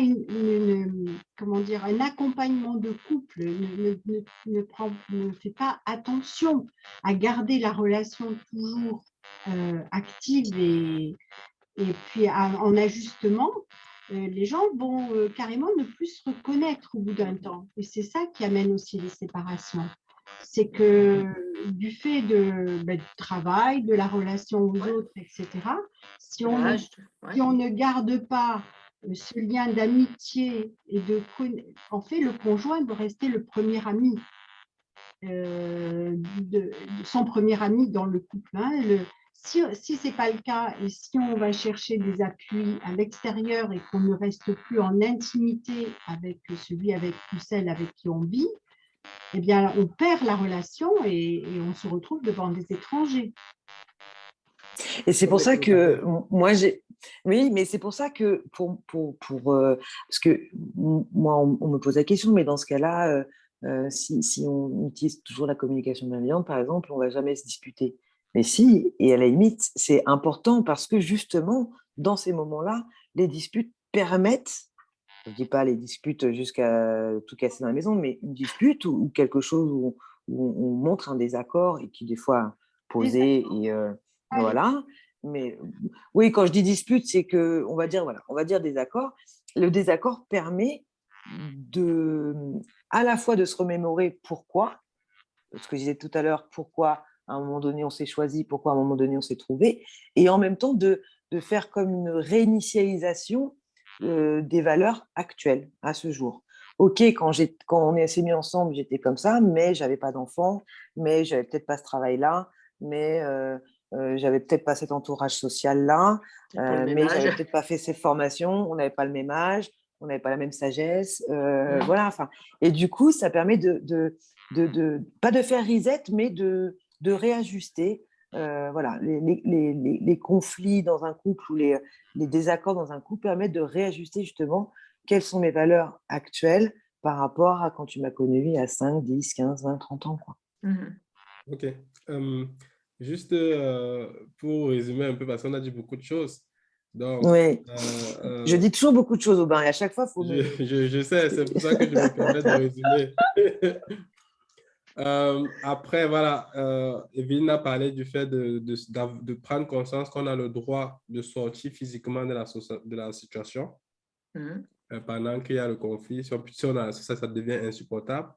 comment dire, un accompagnement de couple, ne fait pas attention à garder la relation toujours active et puis en ajustement, les gens vont carrément ne plus se reconnaître au bout d'un temps. Et c'est ça qui amène aussi les séparations. C'est que du fait du travail, de la relation aux autres, etc., si on ne garde pas ce lien d'amitié et en fait, le conjoint doit rester le premier ami, son premier ami dans le couple. Si ce n'est pas le cas, et si on va chercher des appuis à l'extérieur et qu'on ne reste plus en intimité avec celui ou celle avec qui on vit, eh bien, on perd la relation et on se retrouve devant des étrangers. Et c'est pour ça que moi, oui, mais c'est pour ça que parce que moi, on me pose la question, mais dans ce cas-là, si on utilise toujours la communication bienveillante, par exemple, on ne va jamais se disputer. Mais si, et à la limite, c'est important parce que justement, dans ces moments-là, les disputes permettent, je ne dis pas les disputes jusqu'à tout casser dans la maison, mais une dispute ou quelque chose où on montre un désaccord et qui, des fois, posé et voilà. Mais oui, quand je dis dispute, c'est que on va dire désaccord. Le désaccord permet à la fois de se remémorer pourquoi, ce que je disais tout à l'heure, pourquoi à un moment donné on s'est choisi, pourquoi à un moment donné on s'est trouvé, et en même temps de faire comme une réinitialisation des valeurs actuelles à ce jour. Ok, quand on s'est mis ensemble, j'étais comme ça, mais j'avais pas d'enfant, mais j'avais peut-être pas ce travail-là, mais j'avais peut-être pas cet entourage social-là, mais j'avais peut-être pas fait ces formations, on n'avait pas le même âge, on n'avait pas la même sagesse. Voilà, enfin, et du coup, ça permet pas de faire reset, mais de réajuster. Voilà, les conflits dans un couple ou les désaccords dans un couple permettent de réajuster justement quelles sont mes valeurs actuelles par rapport à quand tu m'as connu il y a 5, 10, 15, 20, 30 ans, quoi. Ok. Juste pour résumer un peu, parce qu'on a dit beaucoup de choses. Donc, Oui, je dis toujours beaucoup de choses, Aubin, et à chaque fois, il faut me... je sais, c'est pour ça que je me permets de résumer. Après, voilà, Evelyne a parlé du fait de prendre conscience qu'on a le droit de sortir physiquement de la situation pendant qu'il y a le conflit. Si on a, ça devient insupportable.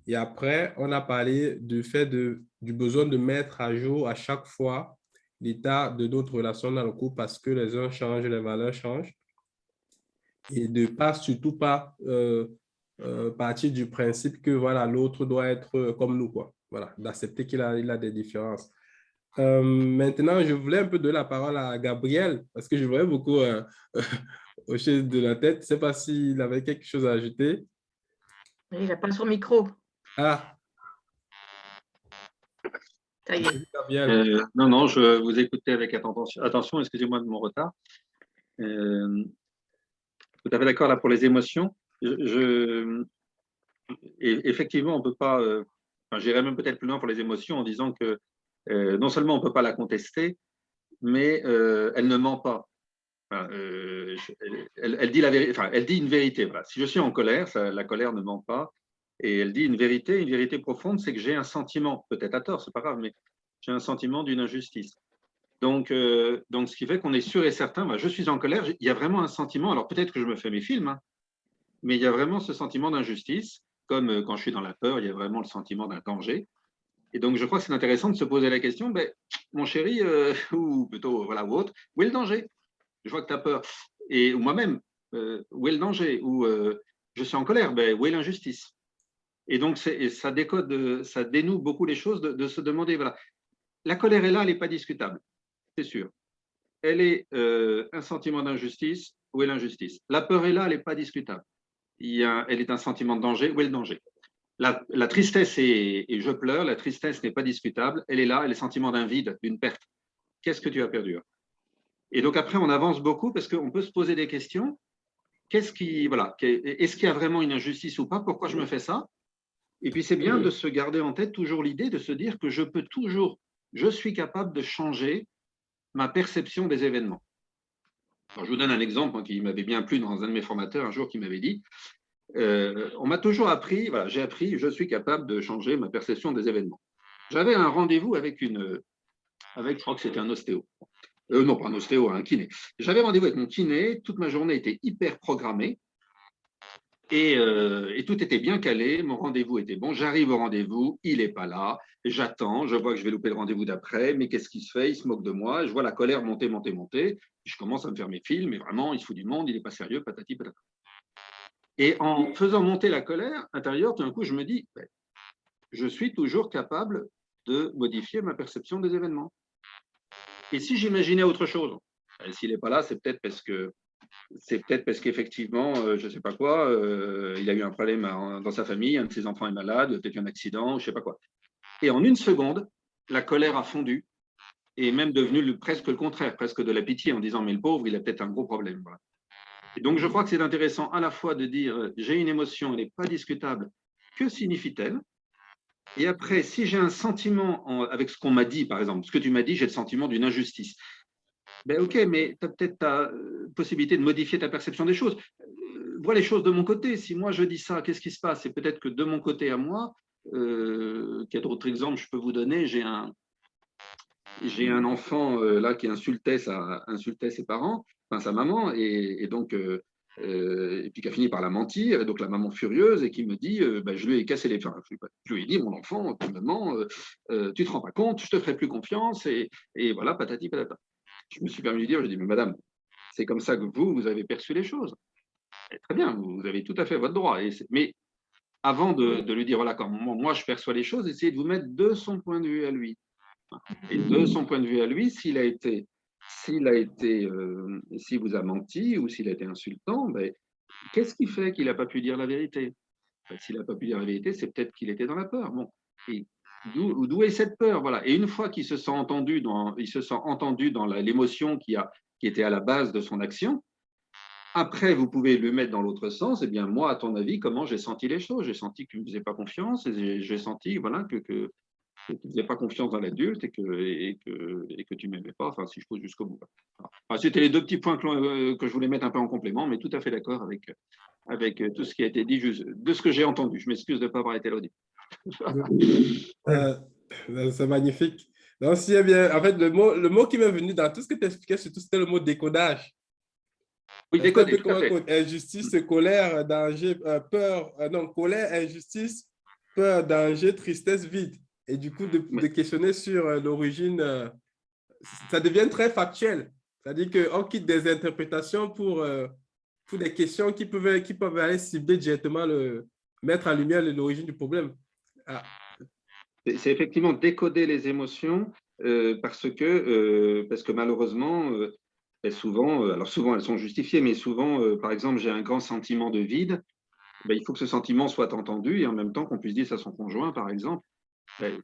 Et après, on a parlé du fait du besoin de mettre à jour à chaque fois l'état de notre relation dans le couple parce que les uns changent, les valeurs changent. Et de pas, surtout pas partir du principe que voilà, l'autre doit être comme nous, quoi. Voilà, d'accepter qu'il a des différences. Maintenant, je voulais un peu donner la parole à Gabriel parce que je voyais beaucoup hocher de la tête. Je ne sais pas s'il avait quelque chose à ajouter. Il n'a pas son micro. Ah, ça y est. Gabriel. Non, je vous écoutais avec attention, excusez-moi de mon retard. Tout à fait d'accord là pour les émotions. Et effectivement, on ne peut pas, j'irais même peut-être plus loin pour les émotions en disant que non seulement on ne peut pas la contester, mais elle ne ment pas. Enfin, elle dit la vérité, enfin, elle dit une vérité. Voilà. Si je suis en colère, la colère ne ment pas. Et elle dit une vérité profonde, c'est que j'ai un sentiment, peut-être à tort, c'est pas grave, mais j'ai un sentiment d'une injustice. Donc, ce qui fait qu'on est sûr et certain, je suis en colère, il y a vraiment un sentiment, alors peut-être que je me fais mes films, hein, mais il y a vraiment ce sentiment d'injustice, comme quand je suis dans la peur, il y a vraiment le sentiment d'un danger. Et donc, je crois que c'est intéressant de se poser la question, mon chéri, ou plutôt, voilà, ou autre, où est le danger? Je vois que tu as peur. Ou moi-même, où est le danger? Ou je suis en colère, où est l'injustice? Et donc, ça décode, ça dénoue beaucoup les choses de se demander, voilà, la colère est là, elle n'est pas discutable, c'est sûr. Elle est un sentiment d'injustice, où est l'injustice? La peur est là, elle n'est pas discutable. Elle est un sentiment de danger, où est le danger? La tristesse et je pleure, la tristesse n'est pas discutable, elle est là, elle est le sentiment d'un vide, d'une perte. Qu'est-ce que tu as perdu? Et donc après, on avance beaucoup parce qu'on peut se poser des questions. Est-ce qu'il y a vraiment une injustice ou pas? Pourquoi je me fais ça? Et puis c'est bien de se garder en tête toujours l'idée de se dire que je suis capable de changer ma perception des événements. Alors, je vous donne un exemple qui m'avait bien plu dans un de mes formateurs un jour qui m'avait dit, on m'a toujours appris, voilà, j'ai appris, je suis capable de changer ma perception des événements. J'avais un rendez-vous avec je crois que c'était un ostéo. Non, pas un ostéo, un kiné. J'avais rendez-vous avec mon kiné, toute ma journée était hyper programmée et tout était bien calé, mon rendez-vous était bon, j'arrive au rendez-vous, il n'est pas là, j'attends, je vois que je vais louper le rendez-vous d'après, mais qu'est-ce qu'il se fait? Il se moque de moi, je vois la colère monter, je commence à me faire mes films, mais vraiment, il se fout du monde, il n'est pas sérieux, patati patata. Et en faisant monter la colère intérieure, tout d'un coup, je me dis, je suis toujours capable de modifier ma perception des événements. Et si j'imaginais autre chose, s'il n'est pas là, c'est peut-être parce qu'effectivement, je ne sais pas quoi, il a eu un problème dans sa famille, un de ses enfants est malade, peut-être un accident, je ne sais pas quoi. Et en une seconde, la colère a fondu et même devenu presque le contraire, presque de la pitié en disant, mais le pauvre, il a peut-être un gros problème. Voilà. Et donc, je crois que c'est intéressant à la fois de dire, j'ai une émotion, elle n'est pas discutable, que signifie-t-elle? Et après, si j'ai un sentiment avec ce qu'on m'a dit, par exemple, ce que tu m'as dit, j'ai le sentiment d'une injustice. Ok, mais tu as peut-être ta possibilité de modifier ta perception des choses. Vois les choses de mon côté. Si moi je dis ça, qu'est-ce qui se passe? C'est peut-être que de mon côté à moi, quel autre exemple je peux vous donner? J'ai un enfant là qui insultait ses parents, enfin sa maman, et donc et puis qui a fini par la mentir, et donc la maman furieuse et qui me dit, je lui ai cassé les, enfin, je lui ai dit, mon enfant, maman, tu te rends pas compte, je te ferai plus confiance, et voilà, patati patata. Je me suis permis de dire, je dis, mais madame, c'est comme ça que vous avez perçu les choses. Et très bien, vous avez tout à fait votre droit. Mais avant de lui dire, voilà, comment moi je perçois les choses, essayez de vous mettre de son point de vue à lui. Et de son point de vue à lui, s'il vous a menti ou s'il a été insultant, Qu'est-ce qui fait qu'il n'a pas pu dire la vérité? S'il n'a pas pu dire la vérité, c'est peut-être qu'il était dans la peur. Bon. Et d'où est cette peur? Voilà. Et une fois qu'il se sent entendu dans l'émotion qui était à la base de son action, après, vous pouvez le mettre dans l'autre sens. Eh bien, moi, à ton avis, comment j'ai senti les choses? J'ai senti que tu ne me faisais pas confiance et j'ai senti voilà, que tu ne faisais pas confiance dans l'adulte et que tu ne m'aimais pas, enfin, si je pose jusqu'au bout. Enfin, c'était les deux petits points que je voulais mettre un peu en complément, mais tout à fait d'accord avec tout ce qui a été dit, de ce que j'ai entendu. Je m'excuse de ne pas avoir été là au début. C'est magnifique. Donc, si eh bien, en fait, le mot qui m'est venu dans tout ce que tu expliquais, surtout, c'était le mot décodage. Oui, décoder, tout à fait. Injustice, colère, danger, peur, non, colère, injustice, peur, danger, tristesse, vide. Et du coup, de questionner sur l'origine, ça devient très factuel. C'est-à-dire qu'on quitte des interprétations pour des questions qui peuvent aller cibler directement, mettre en lumière l'origine du problème. Ah. C'est effectivement décoder les émotions parce que malheureusement, souvent, alors souvent elles sont justifiées, mais souvent, par exemple, j'ai un grand sentiment de vide, ben, il faut que ce sentiment soit entendu et en même temps qu'on puisse dire ça à son conjoint, par exemple. Ben,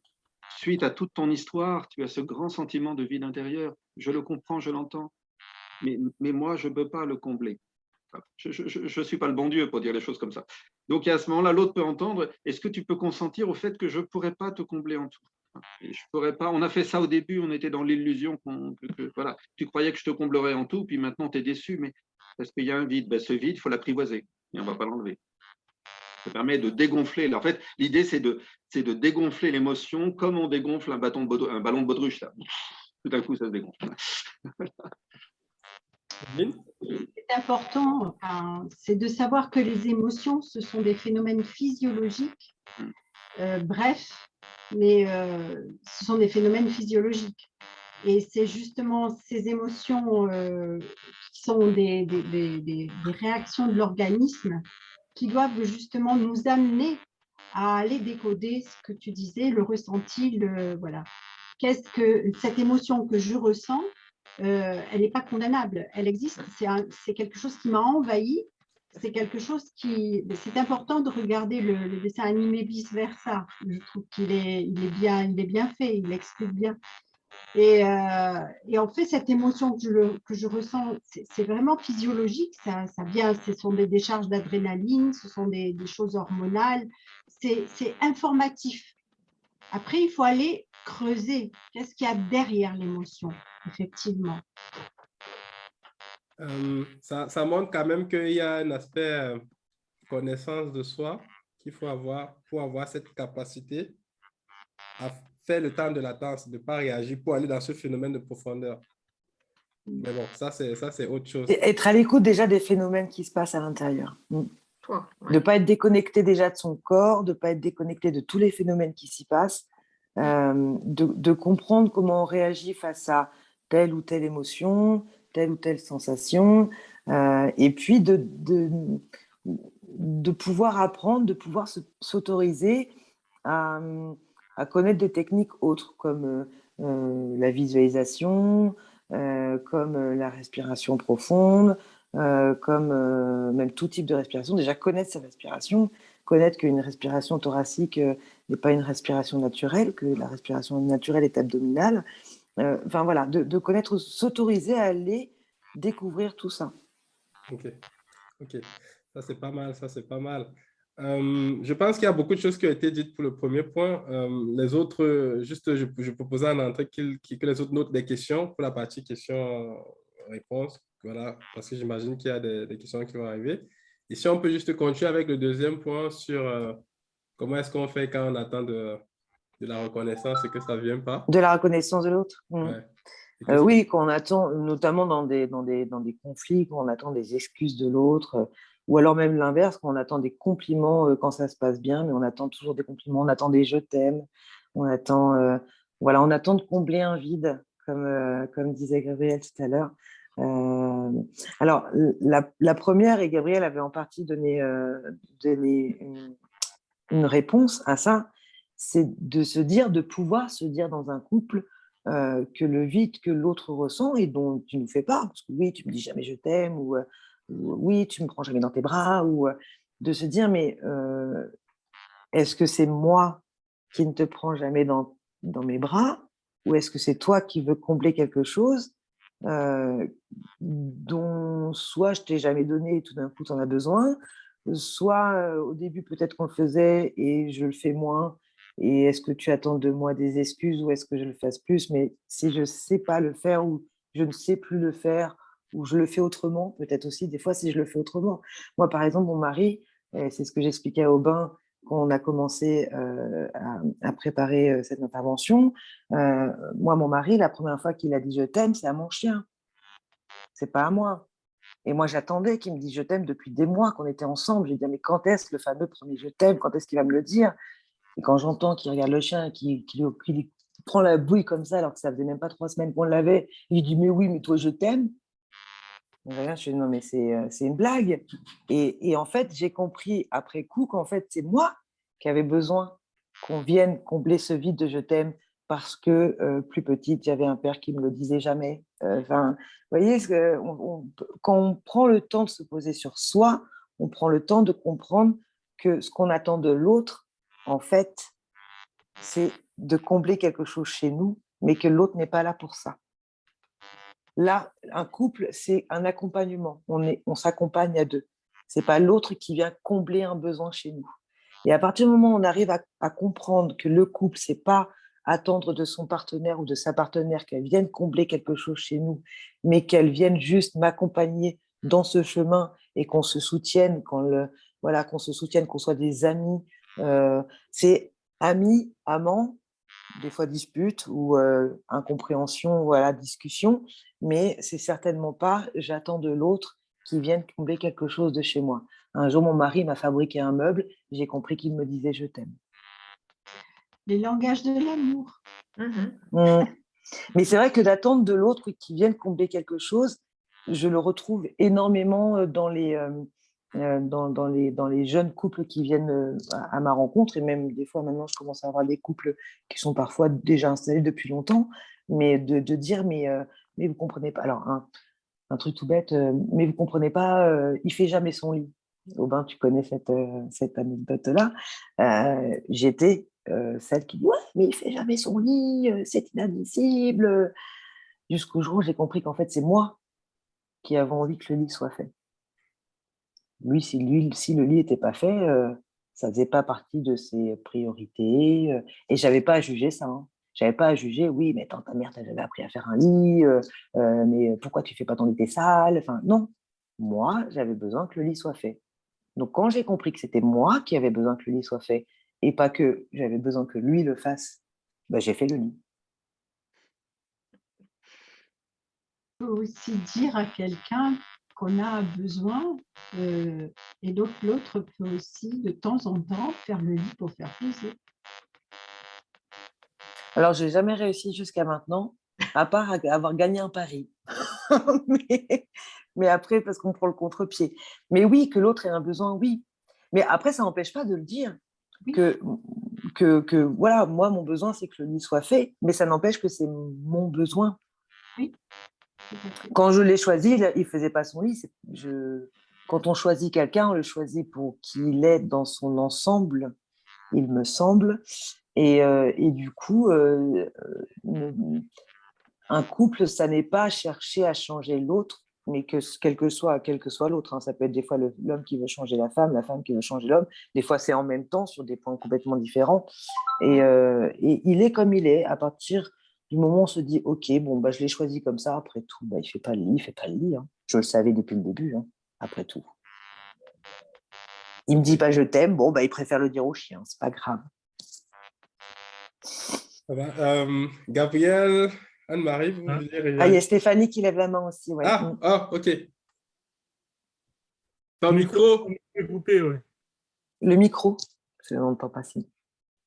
suite à toute ton histoire, tu as ce grand sentiment de vide intérieur. Je le comprends, je l'entends, mais moi, je ne peux pas le combler. Je ne suis pas le bon Dieu pour dire les choses comme ça. Donc, à ce moment-là, l'autre peut entendre, est-ce que tu peux consentir au fait que je ne pourrais pas te combler en tout? Et je pourrais pas. On a fait ça au début, on était dans l'illusion voilà, tu croyais que je te comblerais en tout, puis maintenant tu es déçu, mais parce qu'il y a un vide. Ben, ce vide, il faut l'apprivoiser et on ne va pas l'enlever. Ça permet de dégonfler. En fait, l'idée, c'est de dégonfler l'émotion comme on dégonfle un ballon de baudruche. Là. Tout d'un coup, ça se dégonfle. C'est important, c'est de savoir que les émotions, ce sont des phénomènes physiologiques. Bref, mais ce sont des phénomènes physiologiques. Et c'est justement ces émotions qui sont des réactions de l'organisme qui doivent justement nous amener à aller décoder ce que tu disais, le ressenti, voilà. Qu'est-ce que cette émotion que je ressens, elle n'est pas condamnable, elle existe, c'est quelque chose qui m'a envahi, c'est quelque chose qui… C'est important de regarder le dessin animé vice-versa, je trouve qu'il est bien fait, il explique bien. Et en fait, cette émotion que je ressens, c'est vraiment physiologique, ça vient, ce sont des décharges d'adrénaline, ce sont des choses hormonales, c'est informatif. Après, il faut aller creuser. Qu'est-ce qu'il y a derrière l'émotion, effectivement? Ça montre quand même qu'il y a un aspect connaissance de soi qu'il faut avoir pour avoir cette capacité à faire le temps de latence, de ne pas réagir pour aller dans ce phénomène de profondeur. Mais bon, ça, c'est autre chose. Et être à l'écoute déjà des phénomènes qui se passent à l'intérieur. Ouais. De ne pas être déconnecté déjà de son corps, de ne pas être déconnecté de tous les phénomènes qui s'y passent, de comprendre comment on réagit face à telle ou telle émotion, telle ou telle sensation, et puis de pouvoir apprendre, de pouvoir s'autoriser à connaître des techniques autres comme la visualisation, comme la respiration profonde, comme même tout type de respiration. Déjà connaître sa respiration, connaître qu'une respiration thoracique n'est pas une respiration naturelle, que la respiration naturelle est abdominale. Enfin voilà, de connaître, s'autoriser à aller découvrir tout ça. Ok, ça c'est pas mal, ça c'est pas mal. Je pense qu'il y a beaucoup de choses qui ont été dites pour le premier point. Les autres, juste je proposais en entrée que les autres notent des questions pour la partie questions-réponses. Voilà, parce que j'imagine qu'il y a des questions qui vont arriver. Et si on peut juste continuer avec le deuxième point sur comment est-ce qu'on fait quand on attend de la reconnaissance et que ça ne vient pas. De la reconnaissance de l'autre. Ouais. Oui, quand on attend, notamment dans des conflits, quand on attend des excuses de l'autre, ou alors même l'inverse, quand on attend des compliments quand ça se passe bien, mais on attend toujours des compliments, on attend des je t'aime, on attend de combler un vide, comme disait Gabriel tout à l'heure. Alors, la première, et Gabriel avait en partie donné une réponse à ça, c'est de pouvoir se dire dans un couple que le vide que l'autre ressent et dont tu ne fais pas, parce que oui, tu me dis jamais je t'aime, ou oui, tu me prends jamais dans tes bras, ou de se dire, mais est-ce que c'est moi qui ne te prends jamais dans mes bras, ou est-ce que c'est toi qui veux combler quelque chose dont soit je t'ai jamais donné et tout d'un coup tu en as besoin, soit au début peut-être qu'on le faisait et je le fais moins, et est-ce que tu attends de moi des excuses ou est-ce que je le fasse plus, mais si je ne sais pas le faire ou je ne sais plus le faire ou je le fais autrement, peut-être aussi des fois si je le fais autrement. Moi par exemple, mon mari, c'est ce que j'expliquais à Aubin quand on a commencé à préparer cette intervention, moi, mon mari, la première fois qu'il a dit « je t'aime », c'est à mon chien. C'est pas à moi. Et moi, j'attendais qu'il me dise « je t'aime » depuis des mois qu'on était ensemble. J'ai dit « mais quand est-ce le fameux premier « je t'aime » Quand est-ce qu'il va me le dire ?» Et quand j'entends qu'il regarde le chien et qu'il lui prend la bouille comme ça, alors que ça faisait même pas 3 semaines qu'on l'avait, il dit « mais oui, mais toi, je t'aime ». Je dis « non, mais c'est une blague ». Et en fait, j'ai compris après coup qu'en fait, c'est moi qui avais besoin qu'on vienne combler ce vide de « je t'aime » parce que plus petite, j'avais un père qui me le disait jamais. Vous voyez, quand on prend le temps de se poser sur soi, on prend le temps de comprendre que ce qu'on attend de l'autre, en fait, c'est de combler quelque chose chez nous, mais que l'autre n'est pas là pour ça. Là, un couple, c'est un accompagnement. On s'accompagne à deux. Ce n'est pas l'autre qui vient combler un besoin chez nous. Et à partir du moment où on arrive à comprendre que le couple, ce n'est pas attendre de son partenaire ou de sa partenaire qu'elle vienne combler quelque chose chez nous, mais qu'elle vienne juste m'accompagner dans ce chemin et qu'on se soutienne, qu'on se soutienne, qu'on soit des amis. C'est amis, amants, des fois dispute ou incompréhension, voilà, discussion, mais c'est certainement pas j'attends de l'autre qui vienne combler quelque chose de chez moi. Un jour, mon mari m'a fabriqué un meuble, j'ai compris qu'il me disait je t'aime. Les langages de l'amour. Mais c'est vrai que d'attendre de l'autre qui vienne combler quelque chose, je le retrouve énormément dans les jeunes couples qui viennent à ma rencontre, et même des fois maintenant je commence à avoir des couples qui sont parfois déjà installés depuis longtemps, mais de dire mais vous comprenez pas, alors un truc tout bête, mais vous comprenez pas, il fait jamais son lit. Aubin, tu connais cette anecdote-là. J'étais celle qui dit ouais, mais il fait jamais son lit, c'est inadmissible, jusqu'au jour où j'ai compris qu'en fait c'est moi qui avais envie que le lit soit fait. Si le lit n'était pas fait, ça ne faisait pas partie de ses priorités. Et je n'avais pas à juger ça. Hein. Je n'avais pas à juger, oui, mais attends, ta mère t'a jamais appris à faire un lit, mais pourquoi tu ne fais pas ton lit, t'es sale? Enfin, non, moi, j'avais besoin que le lit soit fait. Donc, quand j'ai compris que c'était moi qui avais besoin que le lit soit fait et pas que j'avais besoin que lui le fasse, ben, j'ai fait le lit. On peut aussi dire à quelqu'un qu'on a besoin et l'autre peut aussi de temps en temps faire le lit pour faire plaisir. Alors, je n'ai jamais réussi jusqu'à maintenant, à part avoir gagné un pari. mais après, parce qu'on prend le contre-pied. Mais oui, que l'autre ait un besoin, oui. Mais après, ça n'empêche pas de le dire. Oui. Que voilà, moi, mon besoin, c'est que le lit soit fait, mais ça n'empêche que c'est mon besoin. Oui. Quand je l'ai choisi, il ne faisait pas son lit. Quand on choisit quelqu'un, on le choisit pour qu'il est dans son ensemble, il me semble. Et du coup, un couple, ça n'est pas chercher à changer l'autre, mais que quel que soit l'autre. Hein. Ça peut être des fois l'homme qui veut changer la femme qui veut changer l'homme. Des fois, c'est en même temps sur des points complètement différents. Et il est comme il est. À partir du moment où on se dit, OK, bon, bah, je l'ai choisi comme ça, après tout, bah, il ne fait pas le lit. Hein. Je le savais depuis le début, hein, après tout. Il me dit pas je t'aime, bon, bah, il préfère le dire au chien, c'est pas grave. Gabriel, Anne-Marie, vous voulez réagir? Ah, il y a Stéphanie qui lève la main aussi. Ouais. OK. Ton micro. Coupé, ouais. Le micro, je ne l'entends pas si.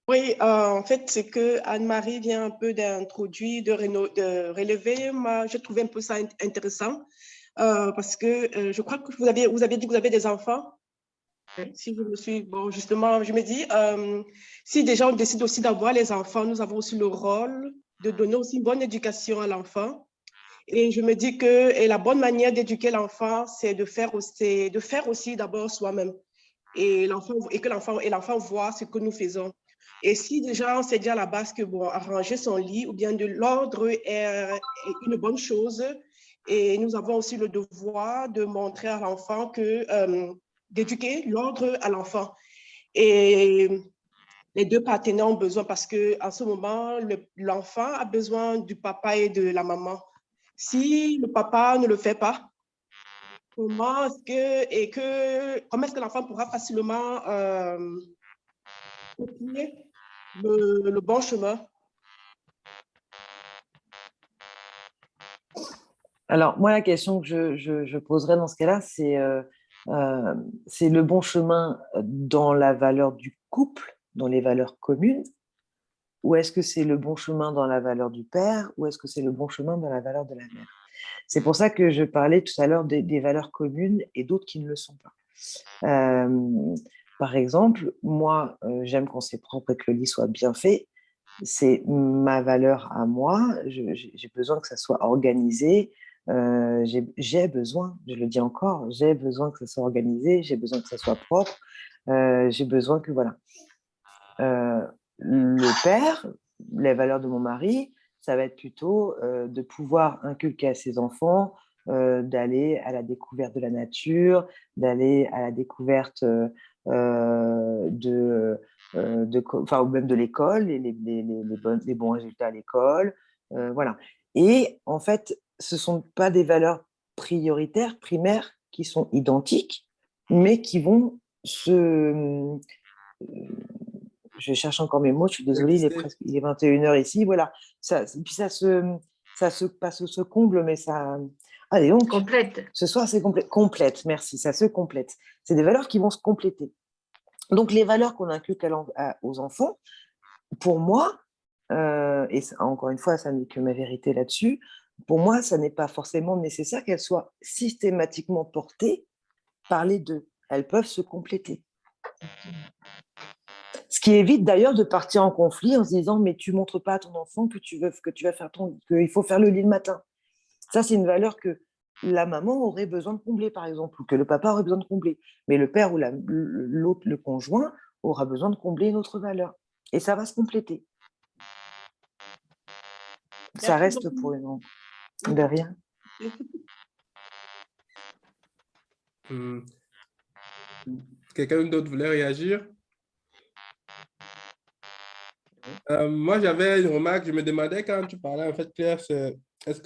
Oui, en fait, c'est que Anne-Marie vient un peu d'introduire, de relever. Je trouvais un peu ça intéressant parce que je crois que vous avez dit que vous avez des enfants. Si je me suis, bon, justement, je me dis, si déjà on décide aussi d'avoir les enfants, nous avons aussi le rôle de donner aussi une bonne éducation à l'enfant Et je me dis que la bonne manière d'éduquer l'enfant, c'est de faire aussi d'abord soi-même. Et l'enfant voit ce que nous faisons. Et si déjà on s'est dit à la base que bon, arranger son lit ou bien de l'ordre est une bonne chose, et nous avons aussi le devoir de montrer à l'enfant d'éduquer l'ordre à l'enfant. Et les deux partenaires ont besoin parce qu'en ce moment, l'enfant a besoin du papa et de la maman. Si le papa ne le fait pas, comment est-ce que l'enfant pourra facilement copier le bon chemin? Alors, moi, la question que je poserais dans ce cas-là, c'est le bon chemin dans la valeur du couple, dans les valeurs communes, ou est-ce que c'est le bon chemin dans la valeur du père, ou est-ce que c'est le bon chemin dans la valeur de la mère? C'est pour ça que je parlais tout à l'heure des valeurs communes et d'autres qui ne le sont pas. Par exemple, moi, j'aime quand c'est propre et que le lit soit bien fait. C'est ma valeur à moi. J'ai besoin que ça soit organisé. J'ai besoin, je le dis encore, j'ai besoin que ça soit organisé, j'ai besoin que ça soit propre, j'ai besoin que, voilà. Le père, les valeurs de mon mari, ça va être plutôt de pouvoir inculquer à ses enfants d'aller à la découverte de la nature, d'aller à la découverte ou même de l'école, et les bons résultats à l'école. Voilà. Et en fait, ce ne sont pas des valeurs prioritaires, primaires, qui sont identiques, mais qui vont je cherche encore mes mots, je suis désolée, il est 21h ici, voilà. Puis ça se comble, mais ça... Allez, donc, Complète. ce soir, c'est complète, merci, ça se complète. C'est des valeurs qui vont se compléter. Donc, les valeurs qu'on inculque aux enfants, pour moi, et encore une fois, ça n'est que ma vérité là-dessus, pour moi, ça n'est pas forcément nécessaire qu'elles soient systématiquement portées par les deux. Elles peuvent se compléter. Ce qui évite d'ailleurs de partir en conflit en se disant mais tu montres pas à ton enfant que tu vas faire qu'il faut faire le lit le matin. Ça, c'est une valeur que la maman aurait besoin de combler, par exemple, ou que le papa aurait besoin de combler. Mais le père ou l'autre, le conjoint, aura besoin de combler une autre valeur. Et ça va se compléter. Ça reste pour une... De rien. Quelqu'un d'autre voulait réagir? Moi, j'avais une remarque. Je me demandais quand tu parlais, en fait, Claire, est-ce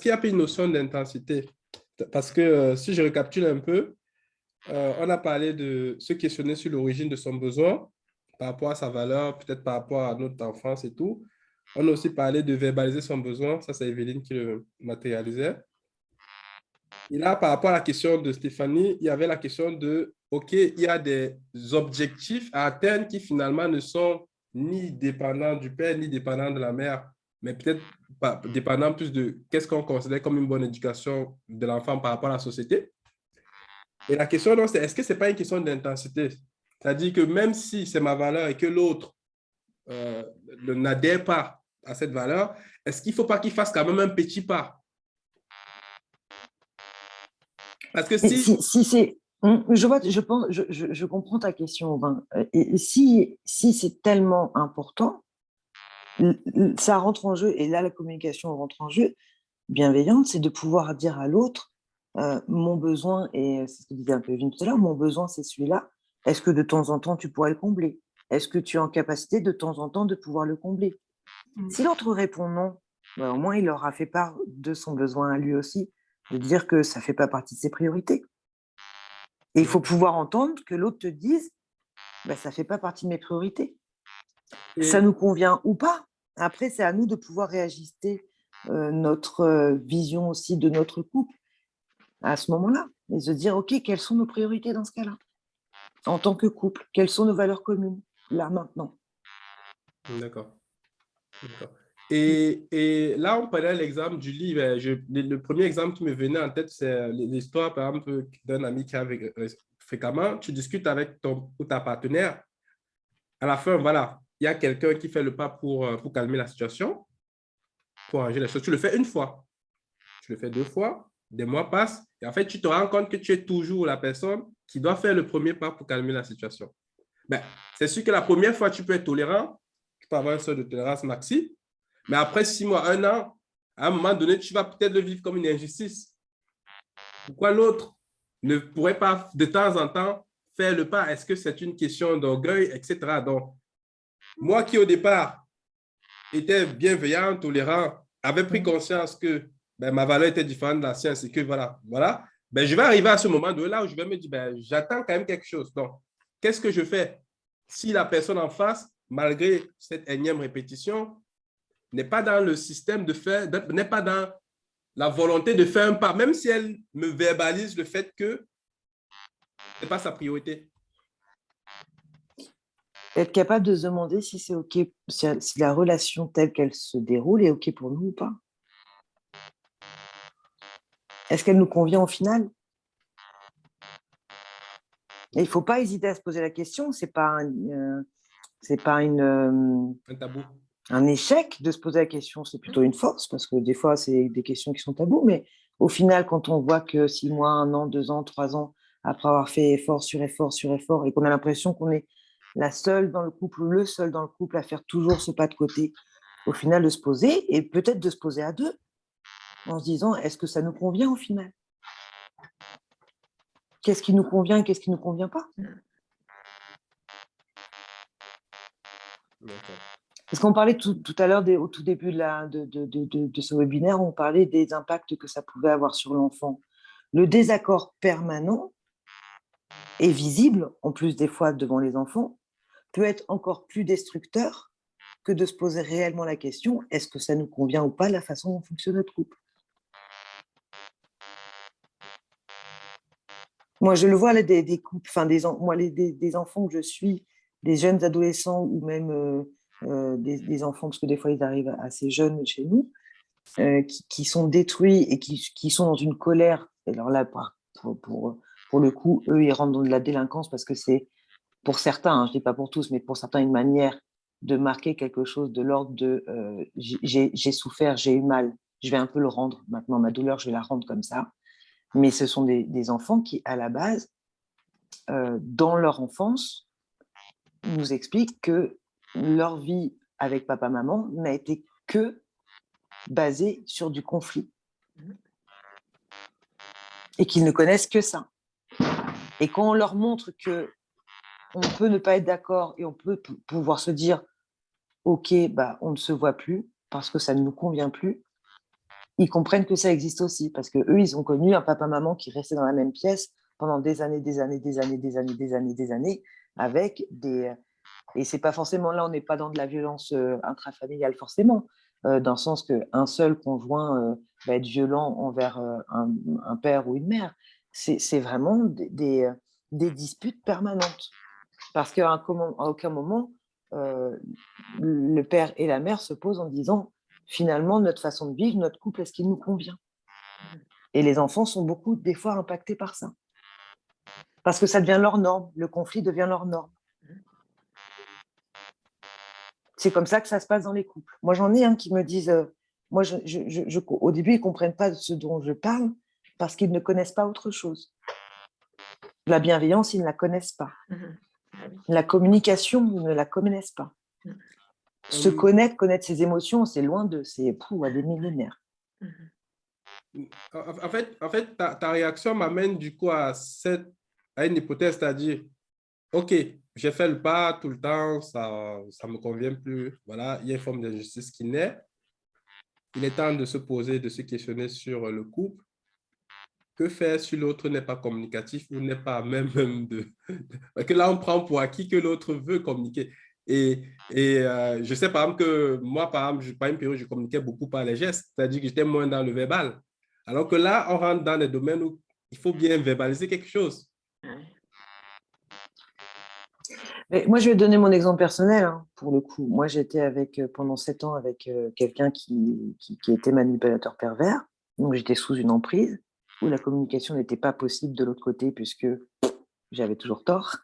qu'il n'y a pas une notion d'intensité? Parce que si je récapitule un peu, on a parlé de se questionner sur l'origine de son besoin par rapport à sa valeur, peut-être par rapport à notre enfance et tout. On a aussi parlé de verbaliser son besoin. Ça, c'est Evelyne qui le matérialisait. Et là, par rapport à la question de Stéphanie, il y avait la question de, OK, il y a des objectifs à atteindre qui finalement ne sont ni dépendants du père, ni dépendants de la mère, mais peut-être dépendant plus de qu'est-ce qu'on considère comme une bonne éducation de l'enfant par rapport à la société. Et la question, c'est est-ce que ce n'est pas une question d'intensité? C'est-à-dire que même si c'est ma valeur et que l'autre n'adhère pas à cette valeur, est-ce qu'il ne faut pas qu'il fasse quand même un petit pas? Parce que si c'est... Je comprends ta question, Aubin. Et si c'est tellement important, ça rentre en jeu, et là, la communication rentre en jeu, bienveillante, c'est de pouvoir dire à l'autre, mon besoin, et c'est ce que disait un peu Evelyne tout à l'heure, mon besoin, c'est celui-là. Est-ce que de temps en temps, tu pourrais le combler? Est-ce que tu es en capacité de temps en temps de pouvoir le combler? Si l'autre répond non, au moins, il aura fait part de son besoin à lui aussi, de dire que ça ne fait pas partie de ses priorités. Et il faut pouvoir entendre que l'autre te dise ça ne fait pas partie de mes priorités. Ça nous convient ou pas. Après, c'est à nous de pouvoir réajuster notre vision aussi de notre couple à ce moment-là. Et se dire, OK, quelles sont nos priorités dans ce cas-là? En tant que couple, quelles sont nos valeurs communes, là, maintenant? D'accord. Et là, on prenait l'exemple du livre. Le premier exemple qui me venait en tête, c'est l'histoire, par exemple, d'un ami qui avait fréquemment, tu discutes avec ton ou ta partenaire. À la fin, voilà, il y a quelqu'un qui fait le pas pour calmer la situation, pour arranger les choses. Tu le fais une fois. tu le fais 2 fois, des mois passent, et en fait, tu te rends compte que tu es toujours la personne qui doit faire le premier pas pour calmer la situation. Ben, c'est sûr que la première fois, tu peux être tolérant, tu peux avoir un seuil de tolérance maxi, mais après 6 mois, 1 an, à un moment donné, tu vas peut-être le vivre comme une injustice. Pourquoi l'autre ne pourrait pas de temps en temps faire le pas? Est-ce que c'est une question d'orgueil, etc. Donc, moi qui au départ était bienveillant, tolérant, avait pris conscience que ben, ma valeur était différente de la sienne, c'est que voilà, ben, je vais arriver à ce moment de là où je vais me dire, ben, j'attends quand même quelque chose. Donc, qu'est-ce que je fais? Si la personne en face, malgré cette énième répétition, n'est pas dans le système de faire, n'est pas dans la volonté de faire un pas, même si elle me verbalise le fait que ce n'est pas sa priorité. Être capable de se demander si c'est OK, si la relation telle qu'elle se déroule est OK pour nous ou pas. Est-ce qu'elle nous convient au final? Et il ne faut pas hésiter à se poser la question. Ce n'est pas, un tabou. Un échec de se poser la question, c'est plutôt une force, parce que des fois, c'est des questions qui sont tabous. Mais au final, quand on voit que 6 mois, 1 an, 2 ans, 3 ans, après avoir fait effort sur effort sur effort, et qu'on a l'impression qu'on est la seule dans le couple ou le seul dans le couple à faire toujours ce pas de côté, au final, de se poser, et peut-être de se poser à 2, en se disant, est-ce que ça nous convient au final? Qu'est-ce qui nous convient et qu'est-ce qui ne nous convient pas? Parce qu'on parlait tout à l'heure, au tout début de ce webinaire, on parlait des impacts que ça pouvait avoir sur l'enfant. Le désaccord permanent et visible, en plus des fois devant les enfants, peut être encore plus destructeur que de se poser réellement la question, est-ce que ça nous convient ou pas la façon dont fonctionne notre couple? Moi, je le vois là, des couples, enfin des enfants que je suis, des jeunes adolescents ou même des enfants, parce que des fois ils arrivent assez jeunes chez nous, qui sont détruits et qui sont dans une colère. Alors là, pour le coup, eux, ils rentrent dans de la délinquance parce que c'est, pour certains, hein, je ne dis pas pour tous, mais pour certains, une manière de marquer quelque chose de l'ordre de j'ai souffert, j'ai eu mal, je vais un peu le rendre maintenant, ma douleur, je vais la rendre comme ça. Mais ce sont des enfants qui, à la base, dans leur enfance, nous expliquent que leur vie avec papa-maman n'a été que basée sur du conflit. Et qu'ils ne connaissent que ça. Et quand on leur montre qu'on peut ne pas être d'accord et on peut pouvoir se dire « Ok, bah, on ne se voit plus parce que ça ne nous convient plus », ils comprennent que ça existe aussi, parce qu'eux, ils ont connu un papa-maman qui restait dans la même pièce pendant des années, avec des... Et c'est pas forcément, là, on n'est pas dans de la violence intrafamiliale forcément, dans le sens qu'un seul conjoint va être violent envers un père ou une mère. C'est vraiment des disputes permanentes. Parce qu'à aucun moment, le père et la mère se posent en disant finalement, notre façon de vivre, notre couple, est-ce qu'il nous convient? Et les enfants sont beaucoup, des fois, impactés par ça. Parce que ça devient leur norme, le conflit devient leur norme. C'est comme ça que ça se passe dans les couples. Moi, j'en ai qui me disent, moi, au début, ils ne comprennent pas ce dont je parle parce qu'ils ne connaissent pas autre chose. La bienveillance, ils ne la connaissent pas. La communication, ils ne la connaissent pas. Se connaître ses émotions, c'est loin de, c'est à des millénaires. En fait ta réaction m'amène du coup à une hypothèse, c'est-à-dire, OK, j'ai fait le pas tout le temps, ça ne me convient plus. Voilà, il y a une forme d'injustice qui naît. Il est temps de se poser, de se questionner sur le couple. Que faire si l'autre n'est pas communicatif ou n'est pas même Parce que là, on prend pour acquis que l'autre veut communiquer. Et je sais par exemple que moi, par exemple, par une période, je communiquais beaucoup par les gestes, c'est-à-dire que j'étais moins dans le verbal. Alors que là, on rentre dans des domaines où il faut bien verbaliser quelque chose. Mais moi, je vais donner mon exemple personnel, pour le coup. Moi, j'étais pendant 7 ans avec quelqu'un qui était manipulateur pervers. Donc, j'étais sous une emprise où la communication n'était pas possible de l'autre côté puisque j'avais toujours tort.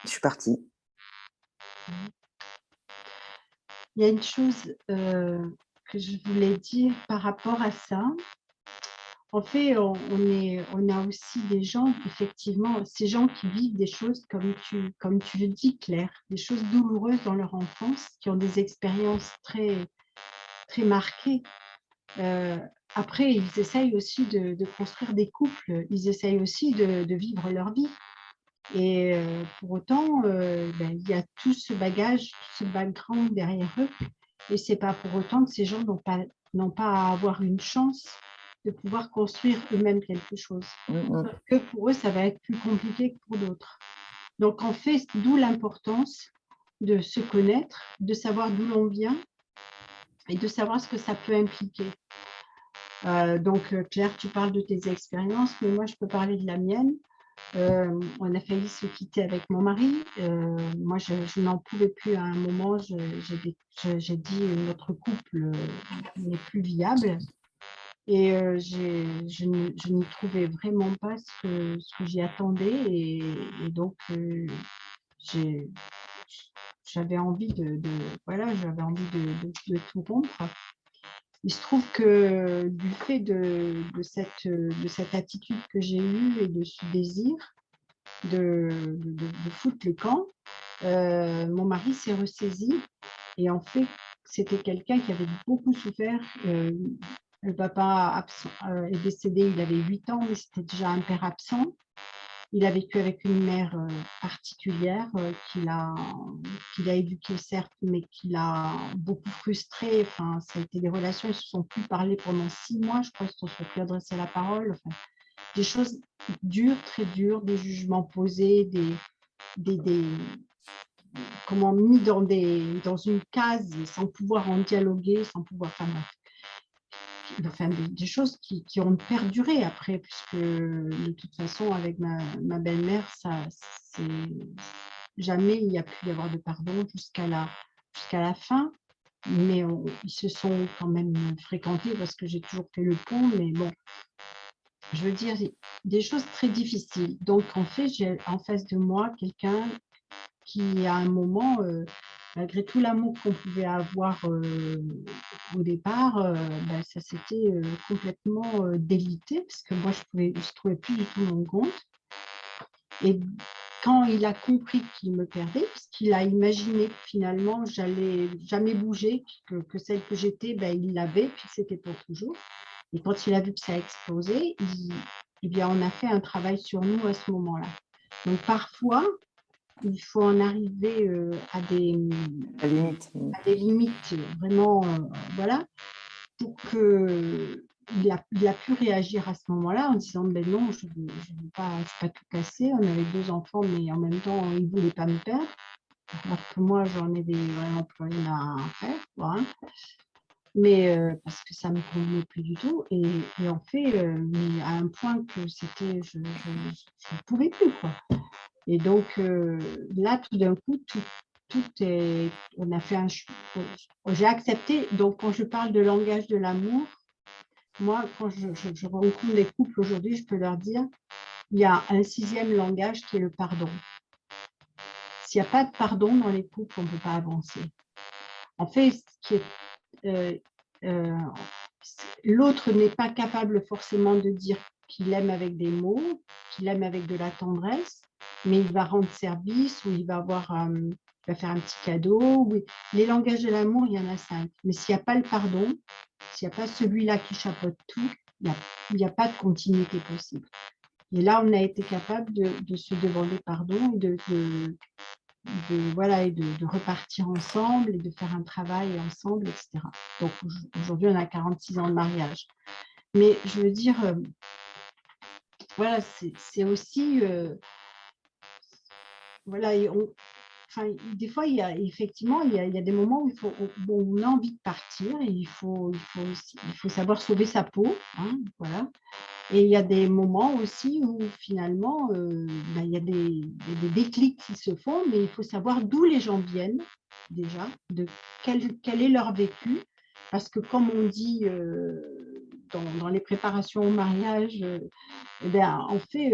Je suis partie. Il y a une chose que je voulais dire par rapport à ça. En fait, on a aussi des gens, effectivement, ces gens qui vivent des choses, comme tu le dis, Claire, des choses douloureuses dans leur enfance, qui ont des expériences très, très marquées. Après, ils essayent aussi de construire des couples, ils essayent aussi de vivre leur vie. Et pour autant, il y a tout ce bagage, tout ce background derrière eux. Et ce n'est pas pour autant que ces gens n'ont pas à avoir une chance de pouvoir construire eux-mêmes quelque chose. Sauf que pour eux, ça va être plus compliqué que pour d'autres. Donc, en fait, d'où l'importance de se connaître, de savoir d'où l'on vient et de savoir ce que ça peut impliquer. Donc, Claire, tu parles de tes expériences, mais moi, je peux parler de la mienne. On a failli se quitter avec mon mari. Moi, je n'en pouvais plus à un moment. J'ai dit notre couple n'est plus viable. Et je n'y trouvais vraiment pas ce que j'y attendais. Et donc, j'avais envie j'avais envie de tout rompre. Il se trouve que du fait de cette attitude que j'ai eue et de ce désir de foutre le camp, mon mari s'est ressaisi et en fait, c'était quelqu'un qui avait beaucoup souffert. Le papa absent, est décédé, il avait 8 ans, mais c'était déjà un père absent. Il a vécu avec une mère particulière qu'il a éduquée, certes, mais qui l'a beaucoup frustrée. Enfin, ça a été des relations, ils ne se sont plus parlé pendant 6 mois, je crois, ils ne se sont plus adressé la parole. Enfin, des choses dures, très dures, des jugements posés, comment mis dans une case sans pouvoir en dialoguer, sans pouvoir... Enfin, des choses qui ont perduré après, puisque de toute façon, avec ma belle-mère, jamais il n'y a pu y avoir de pardon jusqu'à la fin. Mais ils se sont quand même fréquentés parce que j'ai toujours fait le pont, mais bon, je veux dire, des choses très difficiles. Donc, en fait, j'ai en face de moi quelqu'un qui, à un moment, malgré tout l'amour qu'on pouvait avoir au départ, ça s'était complètement délité, parce que moi, je ne trouvais plus du tout mon compte. Et quand il a compris qu'il me perdait, parce qu'il a imaginé que finalement, j'allais jamais bouger, que celle que j'étais, il l'avait, puis c'était pour toujours. Et quand il a vu que ça a explosé, on a fait un travail sur nous à ce moment-là. Donc, parfois, il faut en arriver à des limites vraiment, voilà, pour qu'il a pu réagir à ce moment-là en disant non, je ne veux pas tout casser. On avait 2 enfants, mais en même temps, il ne voulait pas me perdre. Alors que moi, j'en avais vraiment plus rien à faire, quoi, hein. Mais parce que ça ne me convenait plus du tout. Et en fait, mais à un point que c'était, je ne pouvais plus, quoi. Et donc, là, tout d'un coup, on a fait j'ai accepté. Donc, quand je parle de langage de l'amour, moi, quand je rencontre des couples aujourd'hui, je peux leur dire, il y a un 6e langage qui est le pardon. S'il n'y a pas de pardon dans les couples, on ne peut pas avancer. En fait, l'autre n'est pas capable forcément de dire qu'il aime avec des mots, qu'il aime avec de la tendresse, mais il va rendre service ou il va faire un petit cadeau. Oui. Les langages de l'amour, il y en a 5. Mais s'il n'y a pas le pardon, s'il n'y a pas celui-là qui chapeaute tout, il n'y a pas de continuité possible. Et là, on a été capable de se demander pardon et de repartir ensemble et de faire un travail ensemble, etc. Donc, aujourd'hui, on a 46 ans de mariage. Mais je veux dire, voilà, c'est aussi... voilà, des fois, il y a des moments où on a envie de partir et il faut savoir sauver sa peau, hein, voilà. Et il y a des moments aussi où finalement, il y a des déclics qui se font, mais il faut savoir d'où les gens viennent déjà, de quel est leur vécu, parce que comme on dit dans les préparations au mariage, en fait,